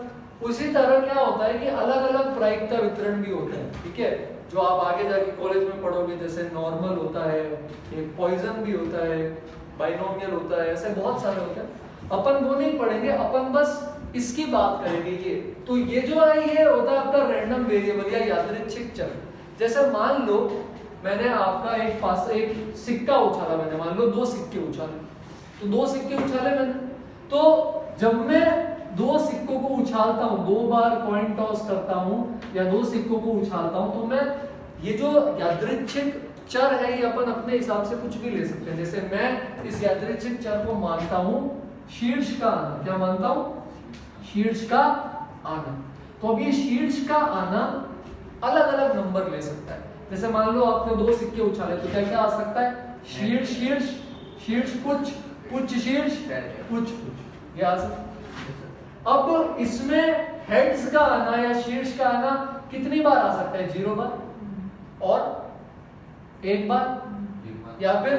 उसी तरह क्या होता है कि अलग अलग प्रायिकता वितरण भी होता है, ठीक है, जो आप आगे जाके कॉलेज में पढ़ोगे, जैसे नॉर्मल होता है, एक पॉइजन भी होता है, बाइनोमियल होता है, ऐसे बहुत सारे होते हैं। अपन वो नहीं पढ़ेंगे, अपन बस इसकी बात करेंगे। ये तो ये जो है ये होता है आपका रैंडम वेरिएबल या यादृच्छिक चर। जैसे मान लो मैंने आपका एक सिक्का उछाला, मैंने मान लो 2 सिक्के उछाले, तो 2 सिक्के उछाले मैंने, तो जब मैं 2 सिक्कों को उछालता हूं, 2 बार कॉइन टॉस करता हूं या 2 सिक्कों को उछालता हूं, तो मैं ये जो यादृच्छिक चर है ये अपन अपने हिसाब से कुछ भी ले सकते हैं। जैसे मैं इस यादृच्छिक चर को मानता हूं शीर्ष का आना, क्या मानता हूं, शीर्ष का आना। तो अब ये शीर्ष का आना अलग अलग नंबर ले सकता है। जैसे मान लो आपने 2 सिक्के उछाले, तो क्या क्या आ सकता है, शीर्ष शीर्ष, शीर्ष पुच्छ, पुच्छ शीर्ष, पुच्छ पुच्छ, ये आ सकता है। अब इसमें हेड्स का आना या शीर्ष का आना कितनी बार आ सकता है, 0 बार और 1 बार या फिर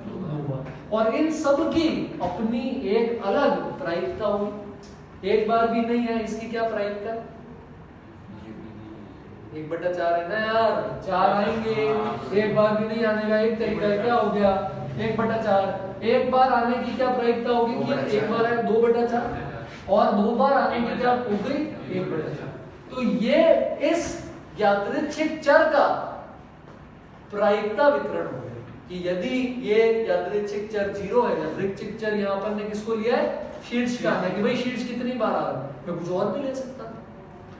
2 बार। और इन सब की अपनी एक अलग प्रायिकता होगी। 1 बार भी नहीं है, इसकी क्या प्रायिकता, 1/4 है ना यार, 4 आएंगे। 1 बार भी नहीं आने का एक तरीका है, क्या हो गया 1/4। 1 बार आने की क्या प्रायिकता होगी कि 1 बार है 2/4 और 2 बार आने की क्या हो गई 1/4। तो ये इस यादृच्छिक चर का प्रायिकता वितरण हो गया कि यदि ये यादृच्छिक चर 0 है, यादृच्छिक चर यहाँ पर ने किसको लिया है, शीर्ष का आना, कि भाई शीर्ष कितनी बार आ रहा है, मैं कुछ और भी ले सकता हूं।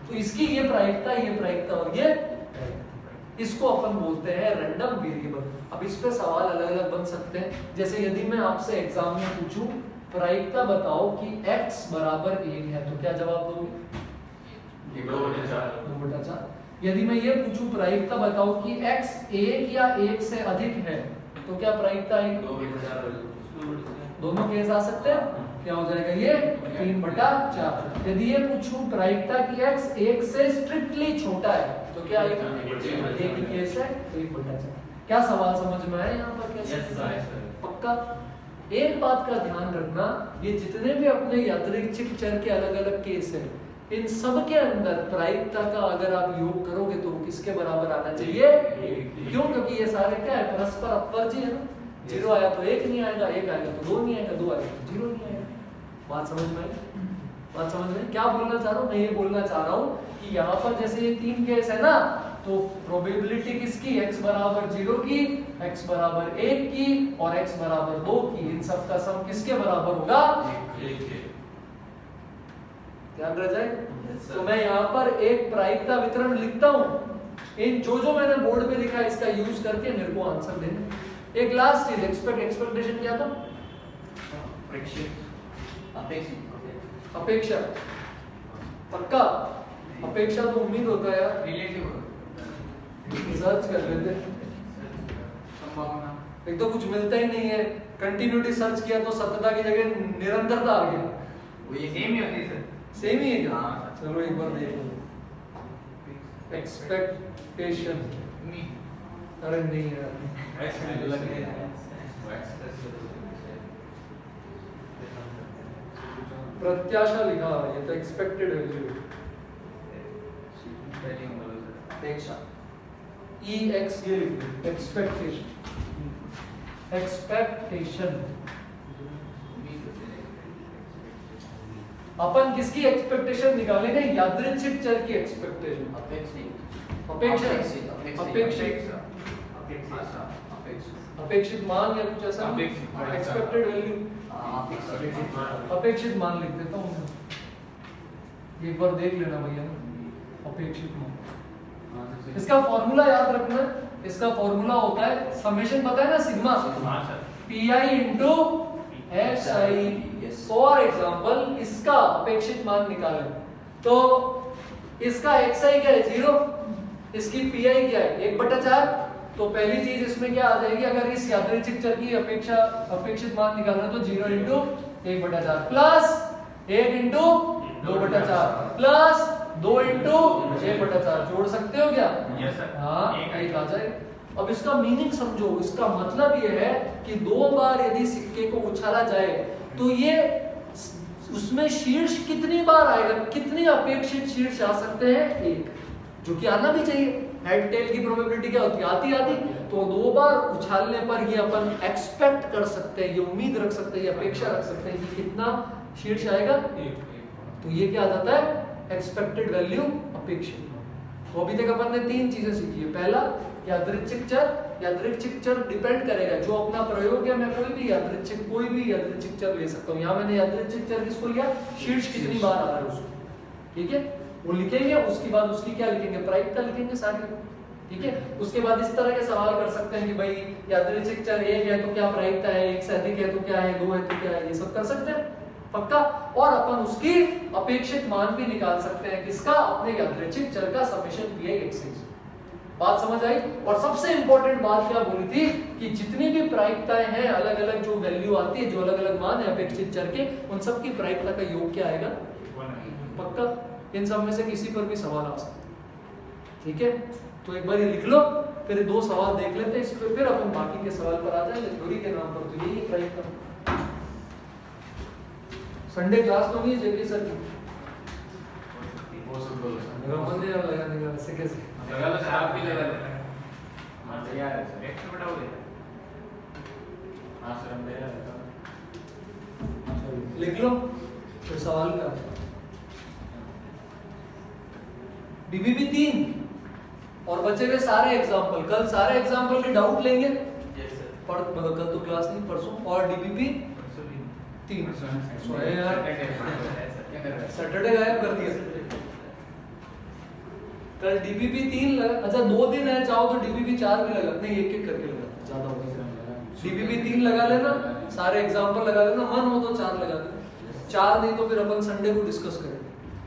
तो इसकी ये प्रायिकता और ये इसको अपन बोलते हैं रैंडम वेरिएबल। अब इस पे सवाल अलग अलग बन सकते हैं। जैसे यदि मैं आपसे एग्जाम में पूछूं प्रायिकता बताओ कि x बराबर 1 है, तो क्या जवाब दोगे, 2/4। यदि मैं ये पूछूं प्रायिकता बताओ कि x 1 या 1 से अधिक है, तो क्या प्रायिकता आएगी, दोनों केस आ सकते हैं, क्या हो जाएगा ये 3/4। यदि ये पूछूं प्रायिकता कि x 1 से स्ट्रिक्टली छोटा है, तो क्या आएगा, एक ही केस है 1/4। क्या सवाल समझ में आया यहाँ पर, कैसे पक्का। एक बात का ध्यान रखना, ये जितने भी अपने यादृच्छिक चर के अलग अलग केस हैं, इन सब के अंदर प्रायिकता का अगर आप योग करोगे तो किसके बराबर आना चाहिए, क्यों, क्योंकि ये सारे क्या है, परस्पर अपवर्जी है ना। 0 आया तो 1 नहीं आएगा, 1 आएगा तो 2 नहीं आएगा, 2 आएगा तो 0 नहीं आएगा। बात समझ में आई, बात समझ में क्या बोलना चाह रहा हूँ मैं, ये बोलना चाह रहा हूँ कि यहाँ पर जैसे ये 3 केस है ना, तो प्रोबेबिलिटी किसकी, x बराबर 0 की, x बराबर 1 की और x बराबर 2 की, इन सब का सम किसके बराबर होगा, 1 के। ध्यान रह जाए। तो मैं यहाँ पर एक प्रायिकता वितरण लिखता हूँ, इन जो मैंने बोर्ड पे लिखा है इसका यूज करके मेरे को आंसर देना। एक लास्ट चीज, एक्सपेक्टेशन क्या था, अपेक्षा, पक्का अपेक्षा तो उम्मीद होता है यार, रिलेटिव सर्च कर लेते, संभावना, एक तो कुछ मिलता ही नहीं है, कंटिन्यूटी सर्च किया तो सत्यता की जगह निरंतरता आ गया, वो ये सेम ही होती है सर, सेम ही है क्या, हाँ। चलो एक बार देख लो, एक्सपेक्टेशन, अरे नहीं यार, प्रत्याशा लिखा है, ये तो एक्सपेक्टेड वैल्यू, अपेक्षा, EX ये लिख दो, एक्सपेक्टेशन, एक्सपेक्टेशन। अपन किसकी एक्सपेक्टेशन निकालेंगे, यादृच्छिक चर की एक्सपेक्टेशन, अपेक्षित मान या कुछ ऐसा, एक्सपेक्टेड वैल्यू, अपेक्षित मान लिख देता हूँ, एक बार देख लेना भैया, अपेक्षित मान। इसका फॉर्मूला याद रखना, इसका फॉर्मूला होता है समेशन, पता है ना, sigma pi into xi। For example इसका अपेक्षित मान निकालें तो इसका xi क्या है, 0, इसकी pi क्या है 1/4। तो पहली चीज इसमें क्या आ जाएगी, अगर इस यादृच्छिक चर की अपेक्षित मान निकालना तो 0 into 1/4 plus 1 into 2/4 plus 2 into 1/4, जोड़ सकते हो क्या, यस सर, हाँ एक आ जाए। अब इसका मीनिंग समझो, इसका मतलब ये है कि 2 बार यदि सिक्के को उछाला जाए तो ये उसमें शीर्ष कितनी बार आएगा, कितनी अपेक्षित शीर्ष आ सकते हैं, एक, जो कि आना भी चाहिए। हेड टेल की प्रोबेबिलिटी क्या होती है, आती तो 2 बार उछालने पर ये अपन एक्सपेक्ट कर सकते हैं, ये उम्मीद रख सकते हैं, ये अपेक्षा रख सकते हैं कि कितना शीर्ष आएगा, तो ये क्या आ जाता है, एक्सपेक्टेड वैल्यू, अपेक्षित। तो अभी तक अपन ने 3 चीजें सीखी है। पहला, यादृच्छिक चर डिपेंड करेगा, जो अपना प्रयोग है, मैं कोई भी यादृच्छिक चर ले सकता हूँ। यहाँ मैंने यादृच्छिक चर किसको लिया, शीर्ष कितनी बार आ रहा है उसको, ठीक है, वो लिखेंगे। उसके बाद उसकी क्या लिखेंगे, प्रायिकता लिखेंगे सारी, ठीक है। उसके बाद इस तरह के सवाल कर सकते हैं कि भाई यादृच्छिक चर 1 है तो क्या प्रायिकता है, 1 से अधिक है तो क्या है, 2 है तो क्या है, ये सब कर सकते हैं पक्का। और अपन उसकी अपेक्षित मान भी निकाल सकते हैं, किसका, अपने यादृच्छिक चर का, समेशन pi xi। बात समझ आई। और सबसे इंपॉर्टेंट बात क्या बोली थी कि जितनी भी प्रायिकताएं हैं, अलग अलग जो वैल्यू आती है, जो अलग अलग मान है अपेक्षित चर के, उन सब की प्रायिकता का योग क्या आएगा, पक्का। इन सब में से किसी पर भी सवाल आ सकता है, ठीक है। तो एक बार ये लिख लो, फिर 2 सवाल देख लेते हैं इस पे, फिर अपन बाकी के सवाल पर आ जाएंगे। थ्योरी के नाम पर तो यही प्रायिकता। संडे क्लास तो नहीं है जेके सर की, मंदिर लगाने का ऐसे कैसे लगा लो, आप भी लगा लो। हाँ तैयार है सर, एक मिनट हो गया। हाँ सर हम तैयार है। लिख लो फिर सवाल का। डीबीबी 3 और बचे हुए सारे एग्जाम्पल, कल सारे एग्जाम्पल के डाउट लेंगे। Yes sir. मतलब कल तो क्लास नहीं, परसों। और डीबीबी 3 सोए यार, सैटरडे गायब कर दिया। कल डीबीबी 3 लगा, अच्छा 2 दिन है, चाहो तो डीबीबी 4 भी लगा, नहीं एक करके लगा, ज्यादा हो गया। डीबीबी 3 लगा लेना, सारे एग्जाम्पल लगा लेना, मन हो तो 4 लगा लेना, 4 नहीं तो फिर अपन संडे को डिस्कस करेंगे।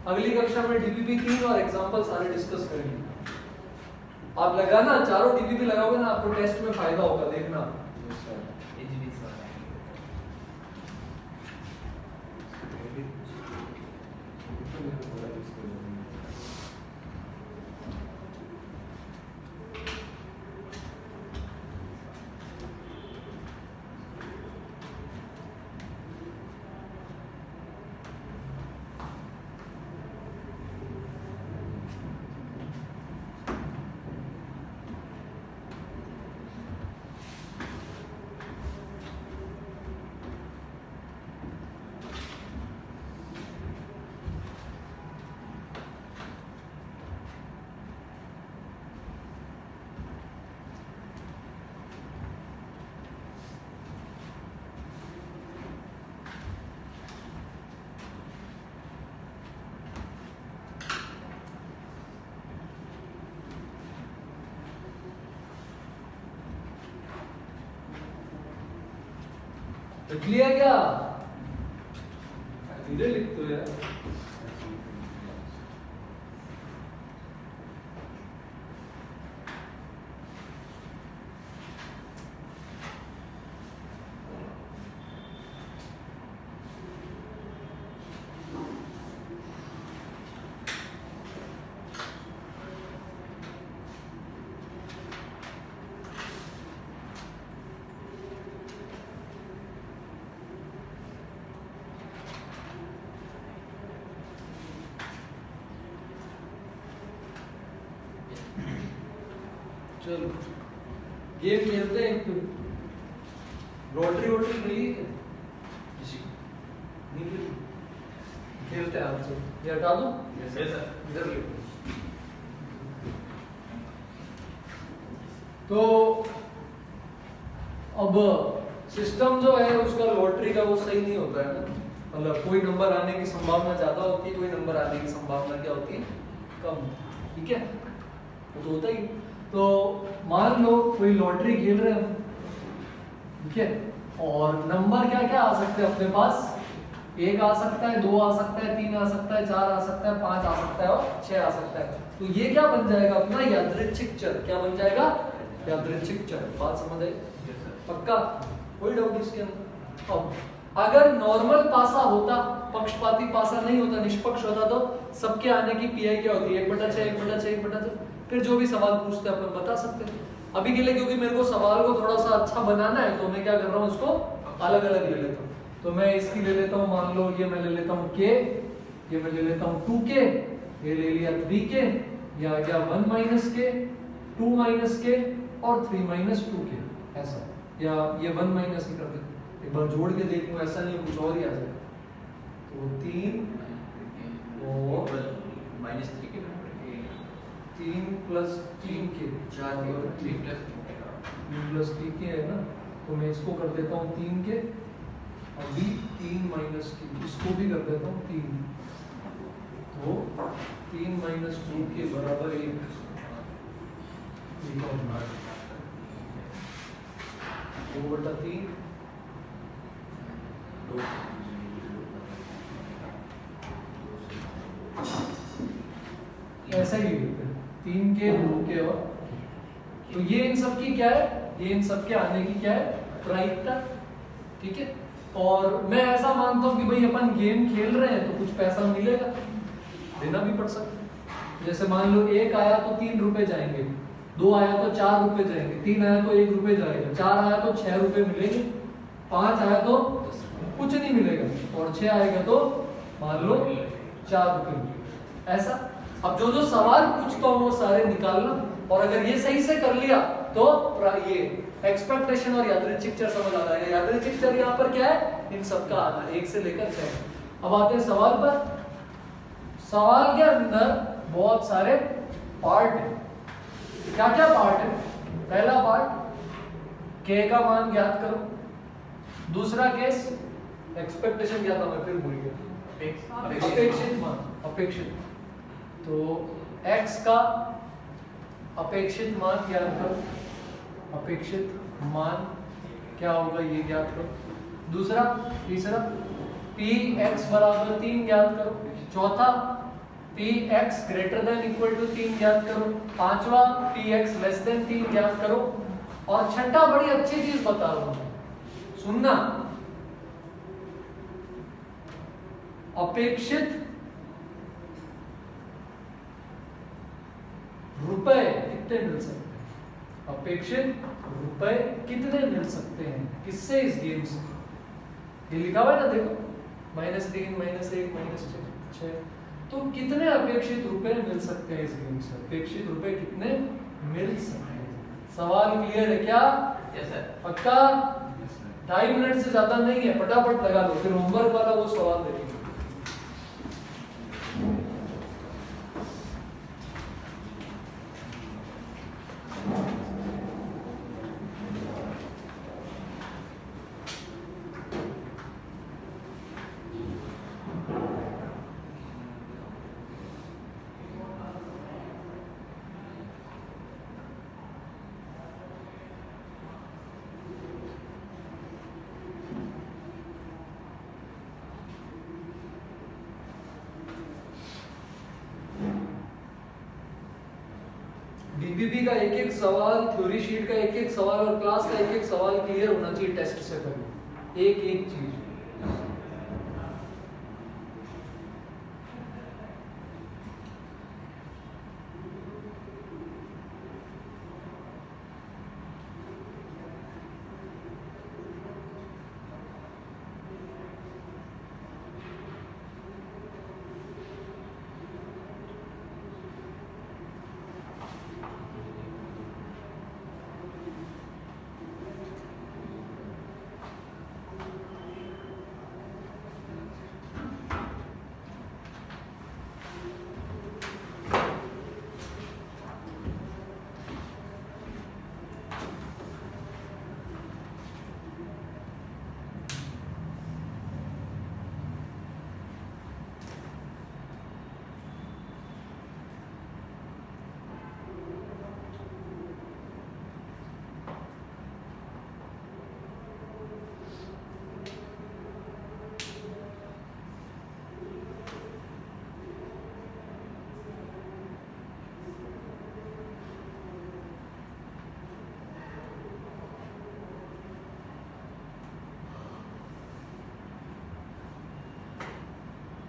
अगली कक्षा में डीबीबी 3 और एग्जाम्पल सारे डिस्कस करेंगे। आप लगाना, चारों डीबीबी लगाओगे ना, आपको टेस्ट में फायदा होगा, देखना। लिख लिया क्या, धीरे लिख तो यार। चलो गेम खेलते हैं, रोटरी वोटरी मिली है किसी को? नहीं मिली, खेलते हैं आपसे। ये हटा दो, यस सर। इधर ले। तो अब सिस्टम जो है उसका लॉटरी का वो सही नहीं होता है ना, मतलब कोई नंबर आने की संभावना ज्यादा होती है, कोई नंबर आने की संभावना क्या होती है, कम, ठीक है। तो होता ही। तो मान लो कोई लॉटरी खेल रहे हैं, ठीक है, और नंबर क्या क्या आ सकते हैं अपने पास, 1 आ सकता है, 2 आ सकता है, 3 आ सकता है, 4 आ सकता है, 5 आ सकता है और 6 आ सकता है। तो ये क्या बन जाएगा अपना यादृच्छिक चर, क्या बन जाएगा, यादृच्छिक चर। बात समझ आई, पक्का, कोई डाउट इसके अंदर। अब अगर नॉर्मल पासा होता, पक्षपाती पासा नहीं होता, निष्पक्ष होता, तो सबके आने की पीआई क्या होती है, 1/6, 1/6, 1/6। फिर जो भी सवाल पूछते हैं अपन बता सकते हैं। अभी के लिए क्योंकि मेरे को सवाल को थोड़ा सा अच्छा बनाना है, तो मैं क्या कर रहा हूँ, उसको अलग अलग ले लेता हूँ। तो मैं इसकी ले लेता हूँ, मान लो ये मैं ले लेता हूँ k, ये मैं ले लेता हूँ 2k, ये ले लिया 3k, ये आ गया 1 माइनस k, 2 माइनस k और 3 माइनस 2k, ऐसा। या ये 1 माइनस ही कर देते, एक बार जोड़ के देख लूँ, ऐसा नहीं कुछ और ही आ जाए। तो 3 और माइनस 3 के 3 प्लस 3k, 4 के 3 प्लस प्लस 3k है ना, तो मैं इसको कर देता हूँ 3k, अभी 3 माइनस की, इसको भी कर देता हूँ 3, तो 3 माइनस 2k बराबर 1, 2/3, ऐसा ही 3k 2k और, तो ये इन सब की क्या है, ये इन सब के आने की क्या है, प्रायिकता, ठीक है। और मैं ऐसा मानता हूँ कि भाई अपन गेम खेल रहे हैं तो कुछ पैसा मिलेगा, देना भी पड़ सकता है। जैसे मान लो 1 आया तो 3 रुपए जाएंगे, 2 आया तो 4 रुपए जाएंगे, 3 आया तो 1 रुपए जाएगा, 4 आया तो 6 रुपए मिलेंगे, 5 आया तो कुछ नहीं मिलेगा, और 6 आएगा तो मान लो 4 रुपए मिलेगा, ऐसा। अब जो जो सवाल पूछता हूँ वो सारे निकालना, और अगर ये सही से कर लिया तो ये एक्सपेक्टेशन और यादृच्छिक चर समझ आ जाएगा। यादृच्छिक चर यहाँ पर क्या है, इन सबका आधा, 1 से लेकर 6। अब आते हैं सवाल पर। सवाल के अंदर बहुत सारे पार्ट है। क्या क्या पार्ट है? पहला पार्ट k का मान ज्ञात करो। दूसरा केस एक्सपेक्टेशन क्या था, मैं फिर भूल गया, अपेक्षित मान, अपेक्षित। तो x का अपेक्षित मान ज्ञात करो, अपेक्षित मान क्या होगा ये ज्ञात करो। दूसरा, तीसरा px बराबर 3 ज्ञात करो। चौथा px greater than equal to 3 ज्ञात करो। पांचवा px लेस देन 3 ज्ञात करो। और छठा बड़ी अच्छी चीज बता रहा हूं, सुनना, अपेक्षित रुपए कितने मिल सकते हैं, अपेक्षित रुपए कितने मिल सकते हैं किससे, इस गेम से। ये लिखा हुआ है ना, देखो -3 -1 -6, तो कितने अपेक्षित रुपए मिल सकते हैं इस गेम से, अपेक्षित रुपए कितने मिल सकते हैं। सवाल क्लियर है क्या? Yes sir. पक्का? 2.5 मिनट से ज्यादा नहीं है, फटाफट लगा लो, फिर होमवर्क वाला वो सवाल देखेंगे। डीबीबी का एक एक सवाल, थ्योरी शीट का एक एक सवाल और क्लास का एक एक सवाल क्लियर होना चाहिए टेस्ट से पहले, एक एक चीज।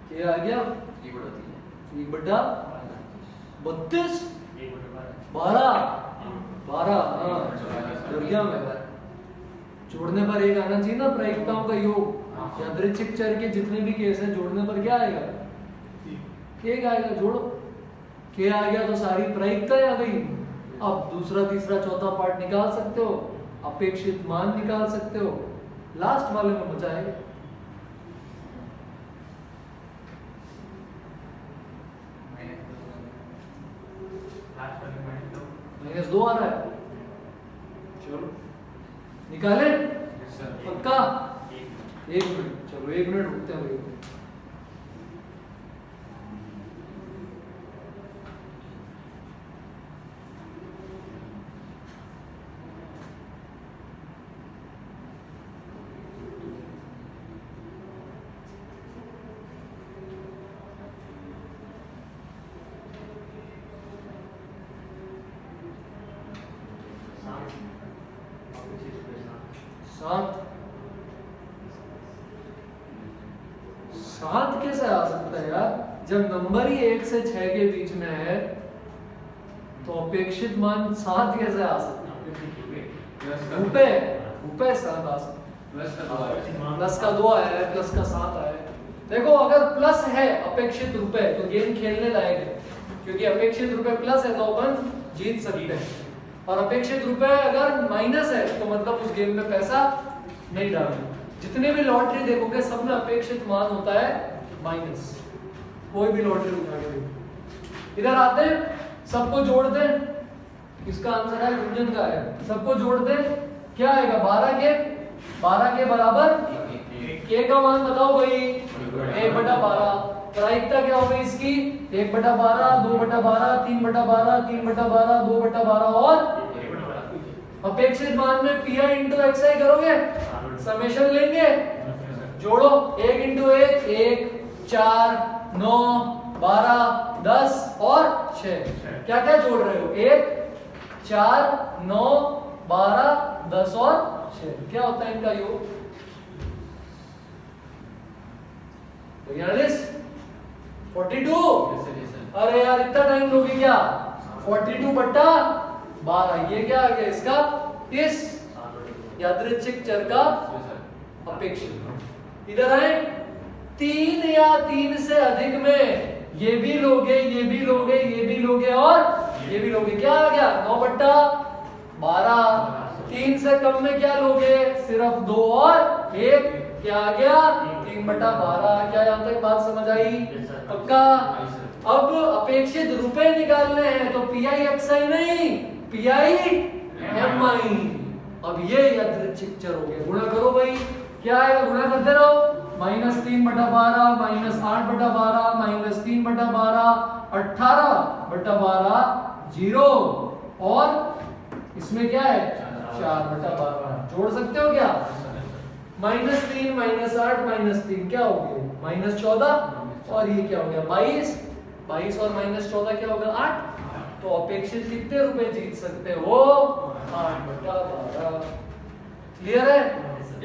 ये आ गया 1/32 12 जोड़ने पर एक आना चाहिए ना, प्रायिकताओं का योग। यादृच्छिक चर के जितने भी केस हैं जोड़ने पर क्या आएगा? एक आएगा, जोड़ो। के आ गया तो सारी प्रायिकता आ गई। अब दूसरा तीसरा चौथा पार्ट निकाल सकते हो, अपेक्षित मान निकाल सकते हो, लास्ट वाले में बचाएगा। -2 आ रहा है, चलो निकाले पक्का। 1 मिनट, चलो 1 मिनट रुकते हैं भाई। सात कैसे आ सकता है यार? जब नंबर ही 1 से 6 के बीच में है तो अपेक्षित मान 7 कैसे आ सकता है? रुपए 7 आ सकता है। प्लस का 2 आया है, प्लस का 7 आया है। देखो अगर प्लस है अपेक्षित रुपए तो गेम खेलने लायक है, क्योंकि अपेक्षित रुपए प्लस है तो अपन जीत सकते हैं। और अपेक्षित रुपए अगर माइनस है तो मतलब उस गेम में पैसा नहीं डालना। जितने भी लॉटरी देखोगे सब में अपेक्षित मान होता है माइनस। कोई भी लॉटरी उठा के देखो। इधर आते हैं, सबको जोड़ दें। इसका आंसर है गुंजन का है। सबको जोड़ दें, क्या आएगा? 12 के बराबर के का मान बताओ भाई। 1/12। प्रायिकता क्या होगी इसकी? 1/12, 2/12, 3/12, 3/12, 2/12 और अपेक्षित मान में PI इंटू XI करोगे, समेशन लेंगे, जोड़ो। 1 इंटू 1 4 9 12 10 और 6। क्या क्या जोड़ रहे हो? 1 4 9 12 10 और 6। क्या होता है इनका योग? 42। अरे यार इतना टाइम लोगे क्या? 42/12। ये क्या आ गया इसका? इस यादृच्छिक चर का अपेक्षित। इधर आए, 3 या 3 से अधिक में ये भी लोगे, ये भी लोगे, ये भी लोगे और ये भी लोगे। क्या आ गया? 9/12। 3 से कम में क्या लोगे? सिर्फ 2 और 1। क्या आ गया? 3/12। क्या यहाँ तक बात समझ आई? पक्का। अब अपेक्षित रुपए निकालने हैं तो PI XI नहीं, PI MI। अब ये यादृच्छिक चर हो गए। गुणा करो भाई, क्या आएगा? गुणा करते रहो। -3/12, -8/12, -3/12, 18/12, 0 और इसमें क्या है? 4/12। जोड़ सकते हो क्या? -3 -8 -3 क्या हो गया? -14 और ये क्या हो गया? 22। 22 और -14 क्या होगा? 8। तो अपेक्षित कितने रुपए जीत सकते हो? 8/12। क्लियर है?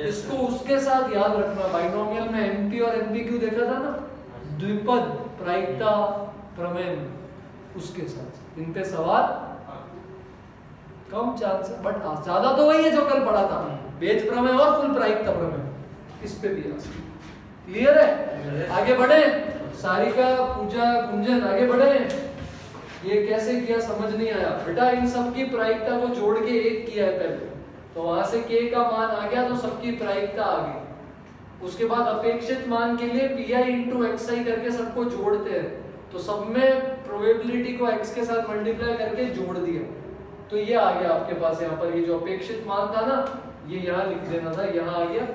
इसको उसके साथ याद रखना। बाइनोमियल में MP और MPQ देखा था ना, द्विपद प्रायिकता प्रमेय, उसके साथ इन पे सवाल कम चांस है, बट ज्यादा तो वही है जो कल पढ़ा था, बेज प्रमेय और कुल प्रायिकता प्रमेय। इस पे भी आ सकते। क्लियर है? आगे बढ़े। सारिका, पूजा, गुंजन आगे बढ़े। ये कैसे किया समझ नहीं आया बेटा? इन सब की प्रायिकता को जोड़ के एक किया है पहले, तो वहां से k का मान आ गया तो सबकी प्रायिकता आ गई। उसके बाद अपेक्षित मान के लिए PI इंटू XI करके सबको जोड़ते हैं, तो सब में प्रोबेबिलिटी को x के साथ मल्टीप्लाई करके जोड़ दिया, तो ये आ गया आपके पास। यहाँ पर ये जो अपेक्षित मान था ना, ये यहाँ लिख देना था, यहाँ आ गया।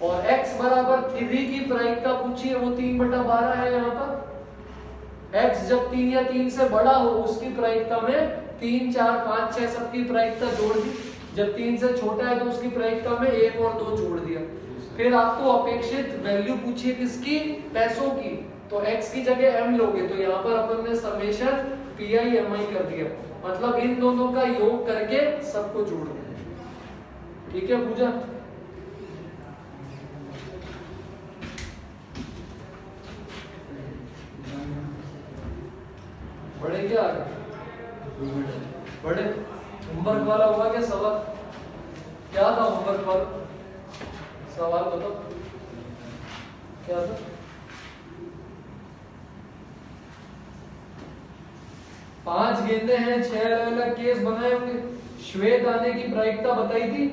और x बराबर 3 की प्रायिकता पूछी है, वो 3/12 है। यहाँ पर x जब 3 या 3 से बड़ा हो उसकी प्रायिकता में 3 4 5 6 सबकी प्रायिकता जोड़ दी। जब 3 से छोटा है तो उसकी प्रायिकता में 1 और 2 जोड़ दिया। फिर आपको अपेक्षित वैल्यू पूछिए किसकी? पैसों की, तो x की जगह m लोगे, तो यहाँ पर अपन ने समेशन PI MI कर दिया, मतलब इन दोनों का योग करके सबको जोड़ दिया। ठीक है पूजा? बड़े क्या बड़े होमवर्क वाला हुआ क्या सवाल? क्या था होमवर्क वाला सवाल? बताओ। क्या था? पांच गेंदे हैं, 6 अलग अलग केस बनाए होंगे, श्वेत आने की प्रायिकता बताई थी,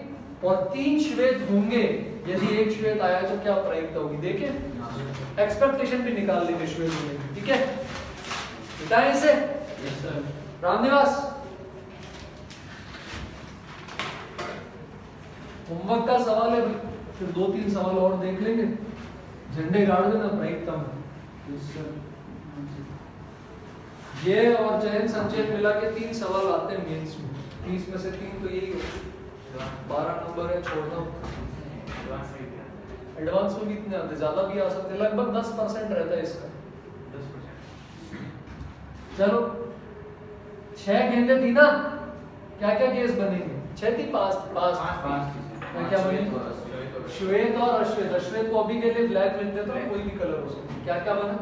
और 3 श्वेत होंगे, यदि एक श्वेत आया तो क्या प्रायिकता होगी देखें, एक्सपेक्टेशन भी निकाल लेंगे श्वेत होने की, ठीक है? बताएं इसे। रामनिवास, होमवर्क का सवाल है, फिर 2-3 सवाल और देख लेंगे, झंडे गाड़ देना प्रायिकता में। ये और चयन संचयन मिला के 3 सवाल आते हैं मेंस में, 30 में से 3 तो यही हो, 12 नंबर है, छोड़ दो। एडवांस में भी इतने आते, ज्यादा भी आ सकते, लगभग 10% रहता है इसका। 10%। चलो 6 गेंदें थी ना, क्या क्या केस बनेंगे? 6 थी, 5 क्या बनेंगे? श्वेत और अश्वेत। अश्वेत को अभी के लिए ब्लैक लिख देता हूं, कोई भी कलर हो सकता है। क्या क्या बना?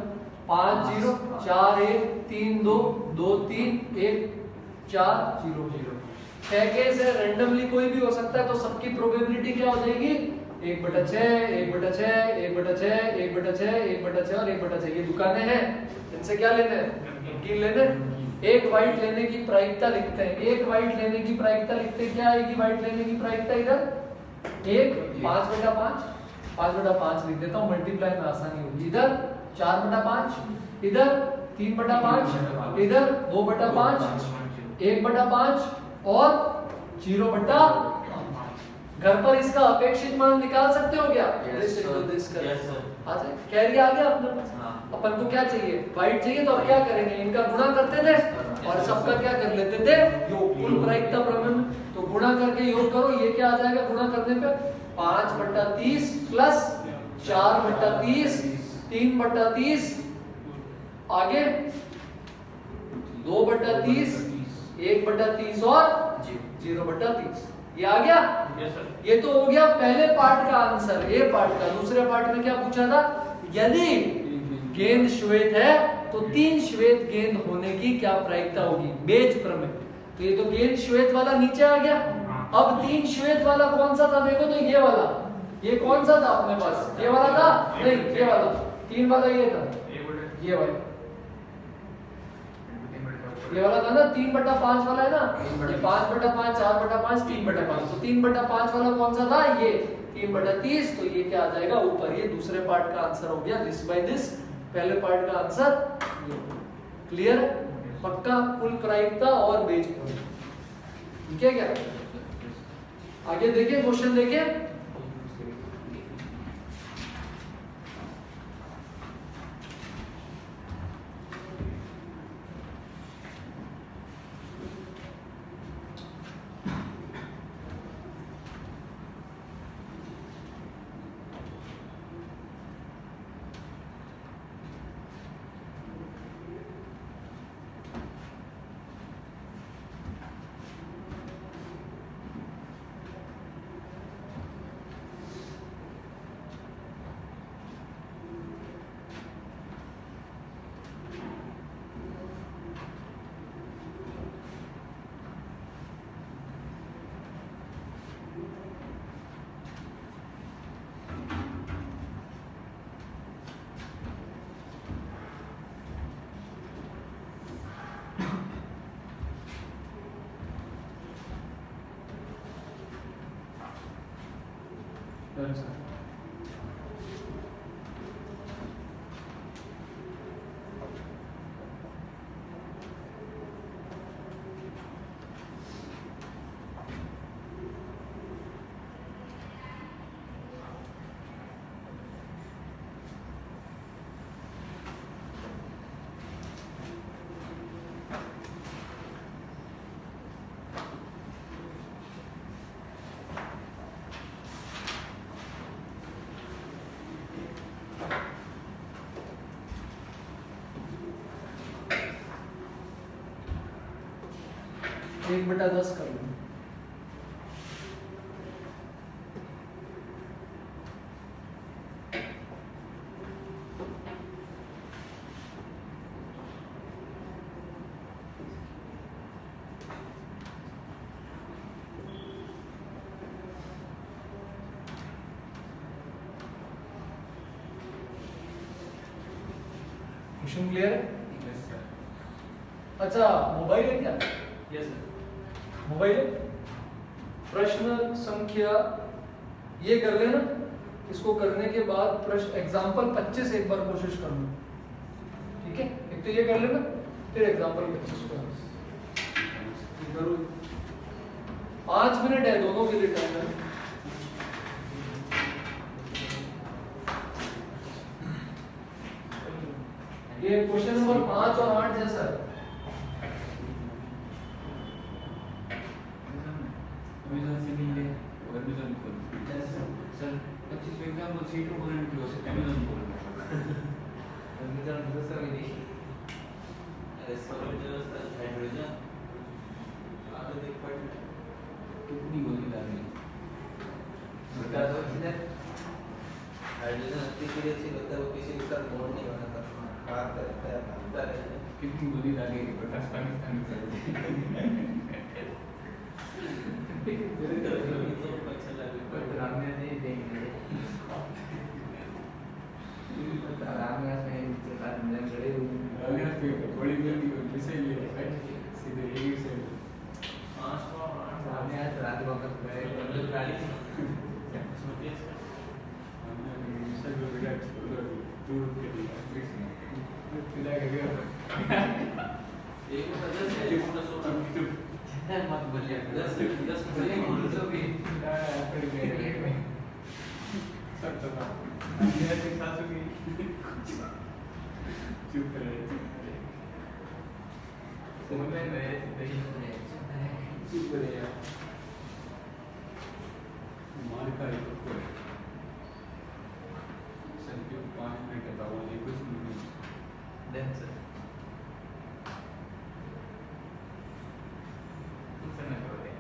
5-0, 4-1, 3-2, 2-3, 1-4-0। 6 केस है, रेंडमली कोई भी हो सकता है, तो सबकी प्रोबेबिलिटी क्या हो जाएगी? 1/6, 1/6, 1/6, 1/6, 1/6 और 1/6। ये दुकानें हैं, इनसे क्या लेना है? नमकीन लेना है। एक वाइट लेने की प्रायिकता लिखते हैं, एक वाइट लेने की प्रायिकता लिखते हैं। क्या आएगी वाइट लेने की प्रायिकता? इधर 5/5, 5/5 लिख देता हूँ, मल्टीप्लाई में आसानी होगी। इधर 4/5, इधर 3/5, इधर 2/5, 1/5 और 0/5। घर पर इसका अपेक्षित मान निकाल सकते हो क्या? कैरी आ गया अपने पास। अपन को क्या चाहिए? वाइट चाहिए, तो अब क्या करेंगे? इनका गुणा करते थे और सबका क्या कर लेते थे? योग, कुल प्रायिकता प्रमेय। तो गुणा करके योग करो, ये क्या आ जाएगा गुणा करने पे? 5/30 प्लस 4/30, 3/30, आगे 2/30, 1/30 और 0/30। ये आ गया? ये तो हो गया पहले पार्ट का आंसर, ए पार्ट का। दूसरे पार्ट में क्या पूछा था? यदि गेंद श्वेत है तो 3 श्वेत गेंद होने की क्या प्रायिकता होगी? बेज प्रमेय। तो ये तो गेंद श्वेत वाला नीचे आ गया। अब 3 श्वेत वाला कौन सा था देखो तो, ये वाला। ये कौन सा था अपने पास? ये वाला था? नहीं, ये वाला। 3 वाला ये था, ये वाला, ये वाला था ना, 3/5 वाला है ना, ये 5/5, 4/5, 3/5। तो 3/5 वाला कौन सा था? ये 3/30। तो ये क्या आ जाएगा ऊपर? ये दूसरे पार्ट का आंसर हो गया, दिस बाय दिस। पहले पार्ट का आंसर क्लियर है? पक्का? कुल प्रायिकता और बेज प्रमेय, ठीक है क्या? आगे देखिए, क्वेश्चन देखिए। एक बटा 10 कर लो। क्वेश्चन क्लियर है? Yes sir. अच्छा मोबाइल है क्या? Yes sir. मोबाइल है? प्रश्न संख्या ये कर लेना, इसको करने के बाद प्रश्न एग्जाम्पल 25 एक बार कोशिश करना, ठीक है? एक तो ये कर लेना, फिर एग्जाम्पल 25 को करो। 5 मिनट है दोनों के लिए टाइम है। ये क्वेश्चन नंबर 5 और 8 जैसा है। अमेज़न से नहीं ले और अमेज़न खोल। सर 25 एग्जाम्पल सीट को बोलने की वजह से अमेज़न बोल रहा है। अमेज़न दूसरा भी नहीं। अरे सोलर जैसा हाइड्रोजन आगे देख पड़ कितनी गोली डाली बता दो किधर हाइड्रोजन अति क्रियाशील होता है, वो किसी के साथ बॉन्ड नहीं बनाता, बात करता है भागता रहता है। कितनी गोली डाली है प्रकाश पाकिस्तान में तो अच्छा लगे पर रामने नहीं देंगे रामने से साथ में खड़े हुए रामने पे बड़ी जल्दी विषय लिए सीधे यही से रामने आज रात वक्त गए मतलब गाड़ी सोचिए हमने विषय को बिगाड़ दूर के लिए फिदा के गया एक वजह से एक पूरा सोना मत बोलिए 10 बोलिए बोलो भी सब तो मेरा एक सासू की चुप रहे समझ में नहीं चुप रहे यार मार का एक तो सर क्यों 5 मिनट का वो एक कुछ नहीं देन सर समय हो गया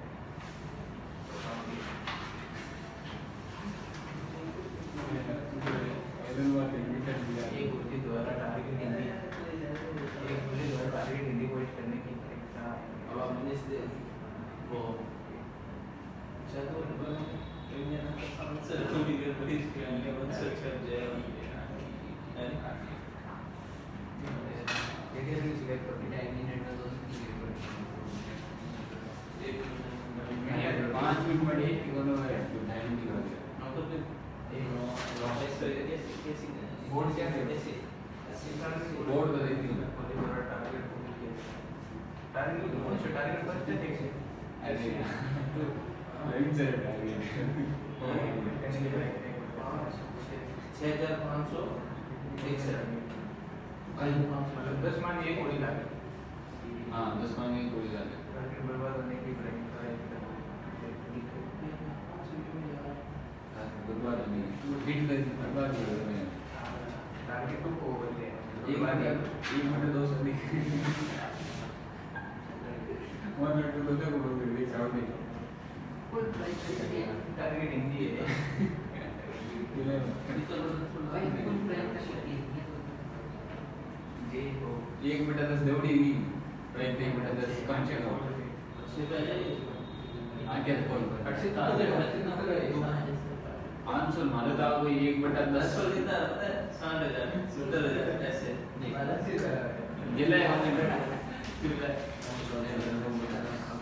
एलन वाले मीटर दिया एक गोली द्वारा टारगेट हिंदी कोशिश करने की परीक्षा अब हमने से वो चलो इंडियन आंसर थोड़ी देर पुलिस के लिए आंसर छप जाए ये कैसे सिलेक्ट करते हैं मिनट में तो सिलेक्ट करते हैं 5 मिनट में एक दोनों है तो टाइम भी हो गया मतलब बोर्ड क्या है ऐसे बोर्ड तो देखी ना टारगेट कौन सा टारगेट पर देखिए अरे लाइन से टारगेट 6500 मतलब 10 मान ये गोली डाले हां 10 मान एक गोली डाले टारगेट बर्बाद होने की बर्बाद नहीं हिट कर बर्बाद हो गए टारगेट को बोलते हैं एक बार 1 मिनट 2 सेकंड 1 मिनट 2 सेकंड बोल रहे साउंड नहीं टारगेट हिंदी है एक मिनट 10 देवड़ी नहीं एक मिनट 10 कांचे का आगे कॉल आंसर मालूम था वो 1 मिनट 10 10 देता रहता है 60,000 70,000 ऐसे नहीं जिला है हमने बेटा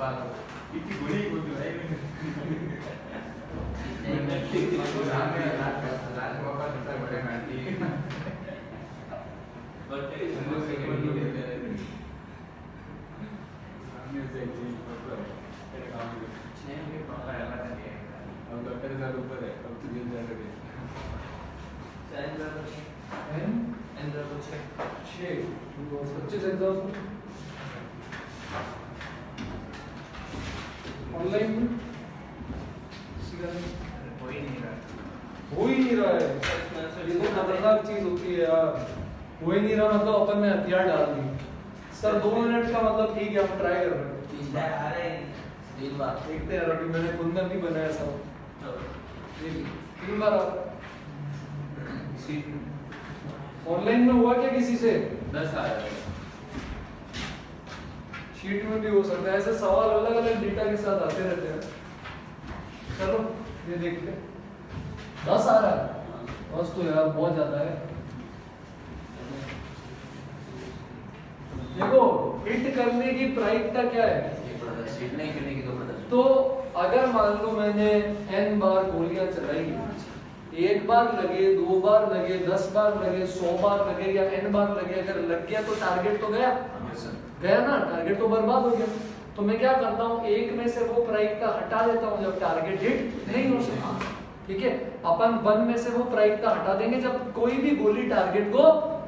अब इतनी बड़ी बोल रहा है रात वापस होता बड़े मारती बट हम लोग से कहीं नहीं देते हमने से चीज पकड़ तेरे काम में 6 में पापा आया था नहीं अब तो 10,000 ऊपर है अब तो 10,000 है एंड्रा को चेक 25 एग्जाम ऑनलाइन में कोई नहीं रहा हो ही नहीं रहा है। ये तो खतरनाक चीज होती है यार, हो ही नहीं रहा मतलब अपन ने हथियार डाल दी। सर 2 मिनट का मतलब ठीक है, हम ट्राई कर रहे हैं। पिछला आ रहे हैं 3 बार देखते हैं अभी मैंने खुद ने भी बनाया सब ये 3 बार आ ऑनलाइन में हुआ क्या किसी से 10 आया शीट में भी हो सकता है। ऐसे सवाल अलग अलग डेटा के साथ आते रहते हैं। चलो ये देखते हैं 10 आ रहा है बस तो यार बहुत ज्यादा है। देखो हिट करने की प्रायिकता क्या है? हिट नहीं करने की 2/10। तो अगर मान लो मैंने n बार गोलियां चलाई, एक बार लगे, 2 बार लगे, 10 बार लगे, 100 बार लगे या n बार लगे, अगर लग गया तो टारगेट तो गया ना, टारगेट तो बर्बाद हो गया। तो मैं क्या करता हूँ, एक में से वो प्रायिकता हटा देता हूँ जब टारगेट हिट नहीं हो सकता। ठीक है, अपन 1 में से वो प्रायिकता हटा देंगे जब कोई भी गोली टारगेट को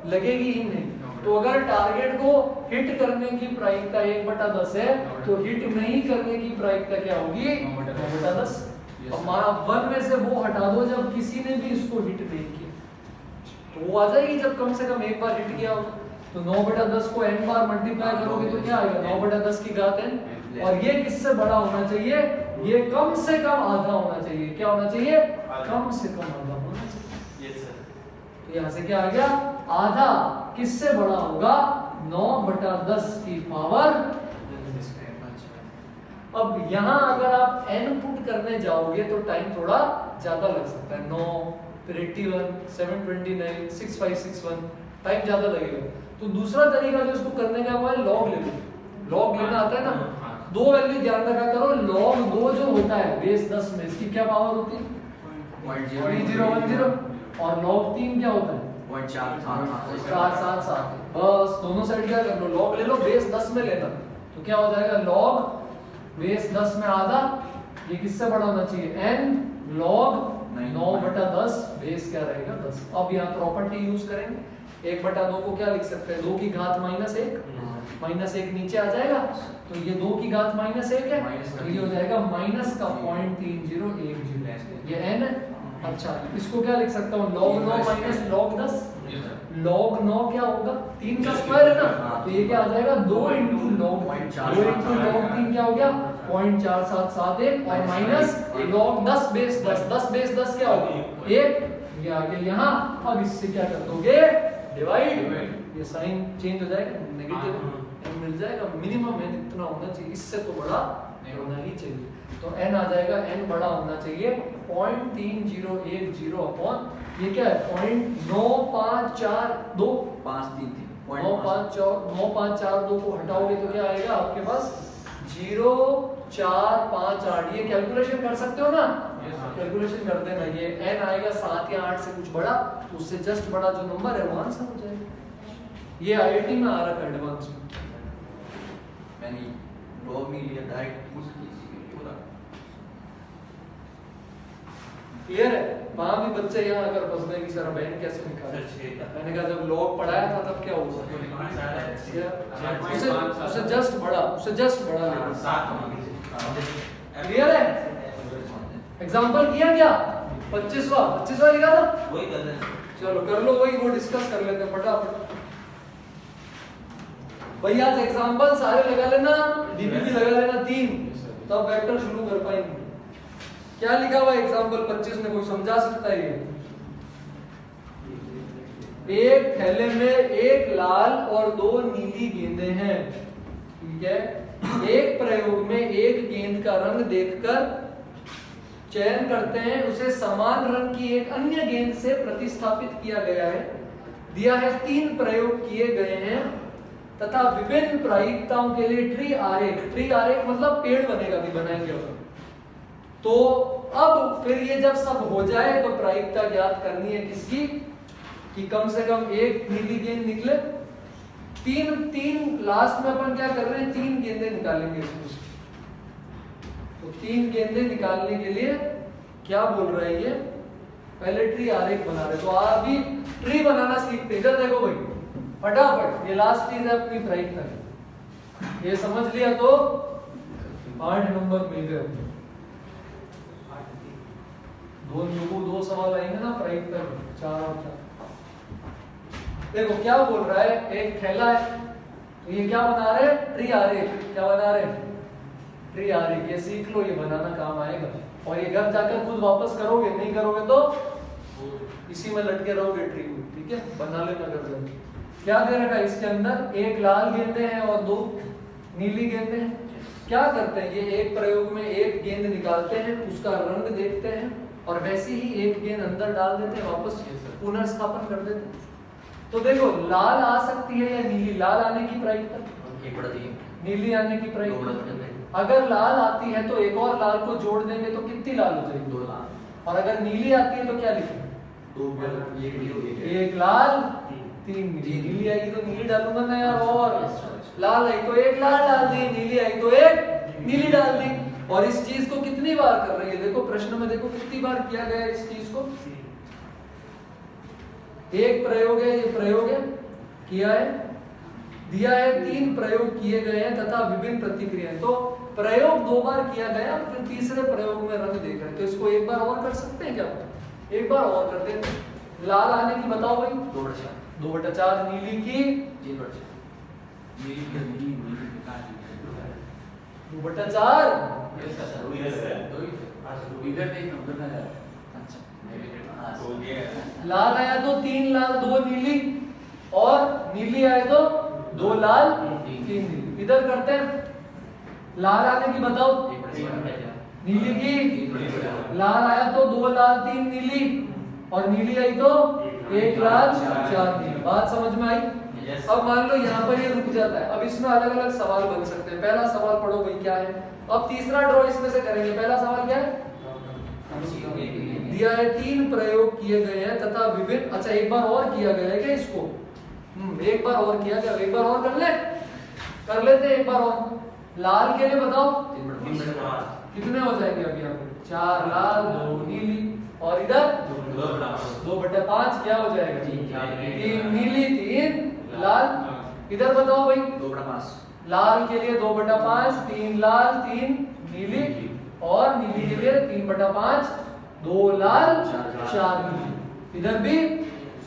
लगेगी ही नहीं। तो अगर टारगेट को हिट करने की प्रायिकता 1/10 है तो हिट नहीं करने की प्रायिकता क्या होगी? 9/10। अब 1 में से वो हटा दो जब किसी ने भी इसको हिट नहीं किया, तो वो आ जाएगी जब कम से कम एक बार हिट किया हो। तो 9/10 को n बार मल्टीप्लाई करोगे तो क्या आएगा? 9/10 की घात n। और ये किससे बड़ा होना चाहिए? ये कम से कम आधा होना चाहिए। क्या होना चाहिए? कम से कम आधा होना चाहिए। Yes sir. तो यहाँ से क्या आ गया? आधा किससे बड़ा होगा? 9/10 की पावर। अब यहाँ अगर आप n पुट करने जाओगे तो टाइम थोड़ा ज्यादा लग सकता है। 9 फिर 81 729 6561 टाइम ज्यादा लगेगा। तो दूसरा तरीका जो इसको करने का वो है लॉग ले लो। लॉग लेना आता है ना? दो वैल्यू ध्यान रखा करो, log 2 जो होता है बेस 10 में, इसकी क्या पावर होती है? 0.010। और log 3 क्या होता है? 477। बस दोनों साइड क्या कर लो, log ले लो, बेस 10 में लेना। तो क्या हो जाएगा? log बेस 10 में आधा, ये किससे बड़ा होना चाहिए? n log 9/10 बेस क्या रहेगा? 10। अब यहाँ प्रॉपर्टी यूज करेंगे। 1/2 को क्या लिख सकते हैं? 2 की घात -1 -1 नीचे आ जाएगा, तो ये 2 की घात -1 है, तो ये हो जाएगा माइनस का 0.3010। ये n। अच्छा, इसको क्या लिख सकता हूँ? log 9 minus log 10। log 9 क्या होगा? 3 का स्क्वायर है ना, तो ये क्या आ जाएगा? 2 into log 3 क्या हो गया? 0.4771 और माइनस log 10 बेस 10। 10 बेस 10 क्या होगा? 1। ये आगे यहाँ। अब इससे क्या कर दोगे? डिवाइड। ये साइन चेंज हो जाएगा, नेगेटिव n मिल जाएगा। मिनिमम n इतना होना चाहिए, इससे तो बड़ा होना ही चाहिए। तो n आ जाएगा, n बड़ा होना चाहिए 0.3010 अपॉन ये क्या है? 0.9542। 9542 को हटाओगे तो क्या आएगा आपके पास? 0.458। ये कैलकुलेशन कर सकते हो ना? कैलकुलेशन कर देना। ये n आएगा 7 या 8 से कुछ बड़ा, तो उससे जस्ट बड़ा जो नंबर है वो आंसर हो जाएगा। ये आईआईटी में आ रहा है एडवांस में। मैंने log नहीं लिया, डायरेक्ट पुट कीजिए पूरा। क्लियर है? वहां भी बच्चे यहाँ अगर फंस गए कि सर अब n कैसे निकालें, मैंने कहा जब log पढ़ाया था तब क्या हुआ? उसे जस्ट बड़ा लेना। क्लियर है? एग्जांपल किया क्या? 25वां लिखा था, वही कर रहे हैं। चलो कर लो, वही वो डिस्कस कर लेते हैं फटाफट। भैया आज एग्जांपल सारे लगा लेना, डीपीपी लगा लेना 3, तब वेक्टर शुरू कर पाएंगे। क्या लिखा हुआ एग्जांपल 25 में, कोई समझा सकता है? ये एक थैले में एक लाल और 2 नीली गेंदें हैं। ठीक है, एक प्रयोग में एक गेंद का रंग देखकर चयन करते हैं, उसे समान रंग की एक अन्य गेंद से प्रतिस्थापित किया गया है। दिया है 3 प्रयोग किए गए हैं तथा विभिन्न प्रायिकताओं के लिए ट्री आरेख मतलब पेड़ बनेगा, भी बनाएंगे। तो अब फिर ये जब सब हो जाए तो प्रायिकता ज्ञात करनी है किसकी? कि कम से कम एक नीली गेंद निकले। तीन लास्ट में अपन क्या कर रहे हैं? 3 गेंदें निकालेंगे इसमें। तो 3 गेंदें निकालने के लिए क्या बोल रहा है ये? पहले ट्री आरेख बना रहे। तो अभी ट्री बनाना सीखते। इधर देखो भाई, फटाफट ये लास्ट चीज है अपनी प्रायिकता। ये समझ लिया तो 8 नंबर मिल गए। 2 सवाल आएंगे ना प्रायिकता में, 4 और 4। देखो क्या बोल रहा है, एक थैला है, तो ये क्या बना रहे हैं? ट्री आरेख। क्या बना रहे हैं? ट्री आरेख। ये सीख लो, ये बनाना काम आएगा। और ये घर जाकर खुद वापस करोगे, नहीं करोगे तो इसी में लटके रहोगे ट्री में। ठीक है, बना लेना घर जाकर। क्या दे रखा है इसके अंदर? एक लाल गेंदें हैं और 2 नीली गेंदें हैं। क्या करते हैं? ये एक प्रयोग में एक गेंद निकालते हैं, उसका रंग देखते हैं और वैसे ही एक गेंद अंदर डाल देते हैं, वापस पुनर्स्थापन कर देते हैं। तो देखो लाल आ सकती है या नीली, लाल आने की प्रायिकता, नीली आने की प्रायिकता। अगर लाल आती है तो एक और लाल को जोड़ देंगे तो कितनी लाल हो जाएगी? 2 लाल। और अगर नीली आती है तो क्या लिखेंगे? 1 लाल 3 नीली। नीली आई तो नीली डालूंगा ना यार, और लाल आई तो 1 लाल डाल दी, नीली आई तो 1 नीली डाल दी। और इस चीज को कितनी बार कर रहे हैं देखो, प्रश्न में देखो कितनी बार किया गया इस चीज को। एक प्रयोग है, ये प्रयोग है, किया है, दिया है, 3 प्रयोग किए गए हैं तथा विभिन्न प्रतिक्रियाएं। तो प्रयोग 2 बार किया गया, फिर तीसरे प्रयोग में रंग देख रहे हैं, तो इसको एक बार और कर सकते हैं क्या? एक बार और कर देते हैं। लाल आने की बताओ भाई। 2/4 नीली की 2/4 लाल आया तो 3 लाल 2 नीली, और नीली आए तो 2 लाल 3 नीली। इधर करते हैं, लाल आने की बताओ। नीली की लाल आया तो 2 लाल 3 नीली, और नीली आई तो 1 लाल 4 नीली। बात समझ में आई? अब मान लो यहाँ पर ये रुक जाता है, अब इसमें अलग अलग सवाल बन सकते हैं। पहला सवाल पढ़ो भाई क्या है। अब तीसरा ड्रॉ इसमें से करेंगे। पहला सवाल क्या है? दिया है 3 प्रयोग किए गए हैं तथा विभिन्न, अच्छा एक बार और किया गया है क्या इसको? एक बार और किया गया, एक बार और कर लेते हैं एक बार और। लाल के लिए बताओ कितने हो जाएंगे अभी यहाँ पे? 4 लाल 2 नीली, और इधर 2/5 क्या हो जाएगा? 3 नीली 3 लाल। इधर बताओ भाई 2/5 लाल के लिए 2/5, 3 लाल 3 नीली, और नीली के लिए 3/5 2 लाल 4 नीली। इधर भी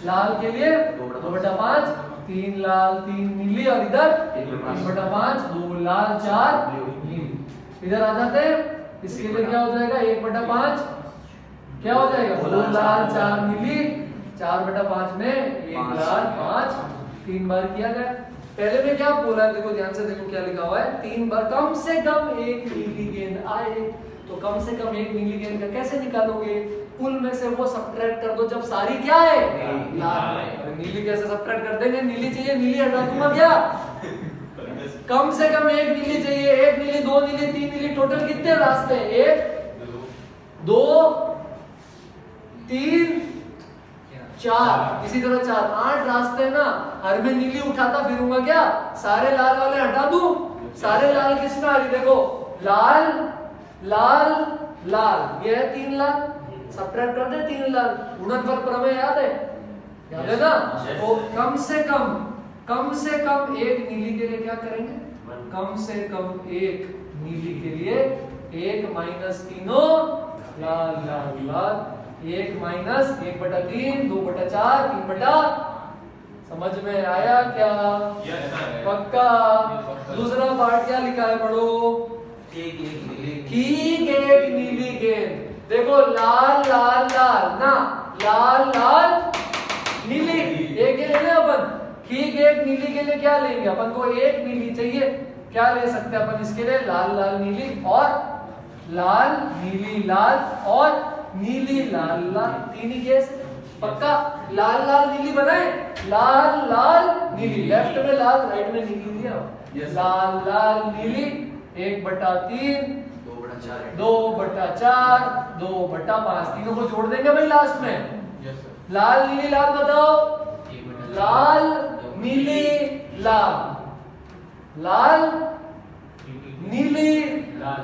लाल के लिए 2/5 3 लाल 3 नीली, और इधर 3/5 2 लाल 4 नीली। इधर आ जाते हैं, इसके लिए क्या हो जाएगा? 1/5 क्या हो जाएगा? 2 लाल 4 नीली, 4/5 में 1 लाल 5, 3 बार किया गया। पहले में क्या बोला है देखो ध्यान से, देखो क्या लिखा हुआ है, 3 बार कम से कम 1 नीली गेंद आए। तो कम से कम 1 नीली गेंद का कैसे निकालोगे? कुल में से वो सब्ट्रैक्ट कर दो जब सारी क्या है? लाल है। नीली कैसे सब्ट्रैक्ट कर देंगे? नीली चाहिए, नीली हटा दूंगा क्या? कम से कम 1 नीली चाहिए, 1 नीली 2 नीली 3 नीली, टोटल कितने रास्ते हैं? 1 2 3 4, इसी तरह 4 8 रास्ते ना। हर में नीली उठाता फिरूंगा क्या? सारे लाल वाले हटा दूं? सारे लाल किसमें आ रही? देखो लाल लाल लाल, ये है 3 लाल, सब्ट्रैक्ट कर दे 3 लाल। गुणनफल प्रमेय याद है? याद है ना? तो कम से कम 1 नीली के लिए क्या करेंगे? कम से कम 1 नीली के लिए 1 माइनस तीनों लाल लाल लाल, 1 माइनस 1/3 2/4 3 समझ में आया क्या? पक्का। दूसरा पार्ट क्या लिखा है पढ़ो। ठीक 1 नीली गेंद। देखो लाल लाल लाल ना, लाल लाल नीली, एक ले लें अपन। ठीक 1 नीली के लिए क्या लेंगे अपन को? 1 नीली चाहिए, क्या ले सकते हैं अपन इसके लिए? लाल लाल नीली, और लाल नीली लाल, और नीली लाल लाल, 3 ही केस। पक्का लाल लाल नीली बनाए, लाल लाल नीली, लेफ्ट में लाल राइट में नीली दिया। लाल लाल नीली 1/3 2/4 2/5, तीनों को जोड़ देंगे भाई लास्ट में। लाल नीली लाल बताओ। लाल नीली लाल, लाल नीली लाल,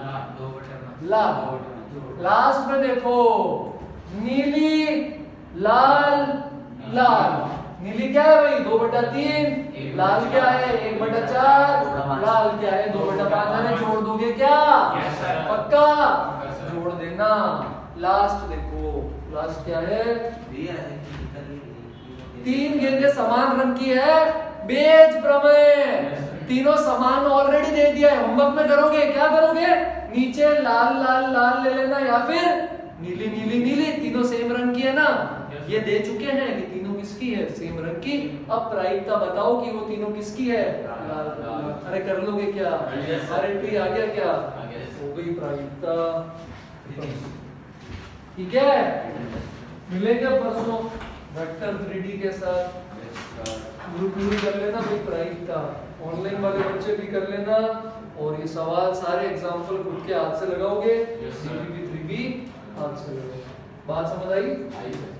लास्ट में देखो नीली लाल लाल। नीली क्या है भाई? 2/3, लाल क्या है? 1/4, लाल क्या है? 2/5। मैंने जोड़ दोगे क्या? पक्का जोड़ देना। लास्ट देखो, लास्ट क्या है? 3 गेंदें समान रंग की है, बेज प्रमेय। तीनों समान ऑलरेडी दे दिया है, होमवर्क में करोगे क्या करोगे? नीचे लाल लाल लाल ले लेना, या फिर नीली नीली नीली, तीनों सेम रंग की है ना। ये दे चुके हैं कि तीनों किसकी है? सेम रंग की। अब प्रायिकता बताओ कि वो तीनों किसकी है? लाल लाल। अरे कर लोगे क्या? अरे ट्री आ गया क्या? हो गई प्रायिकता। ठीक है, मिलेंगे परसों। वेक्टर 3D के साथ ग्रुप भी कर लेना भाई प्राइस का, ऑनलाइन वाले बच्चे भी कर लेना, और ये सवाल सारे एग्जांपल खुद के हाथ से लगाओगे, Yes, sir. CPP 3B हाथ से लगाओगे। बात समझ आई? आई सर।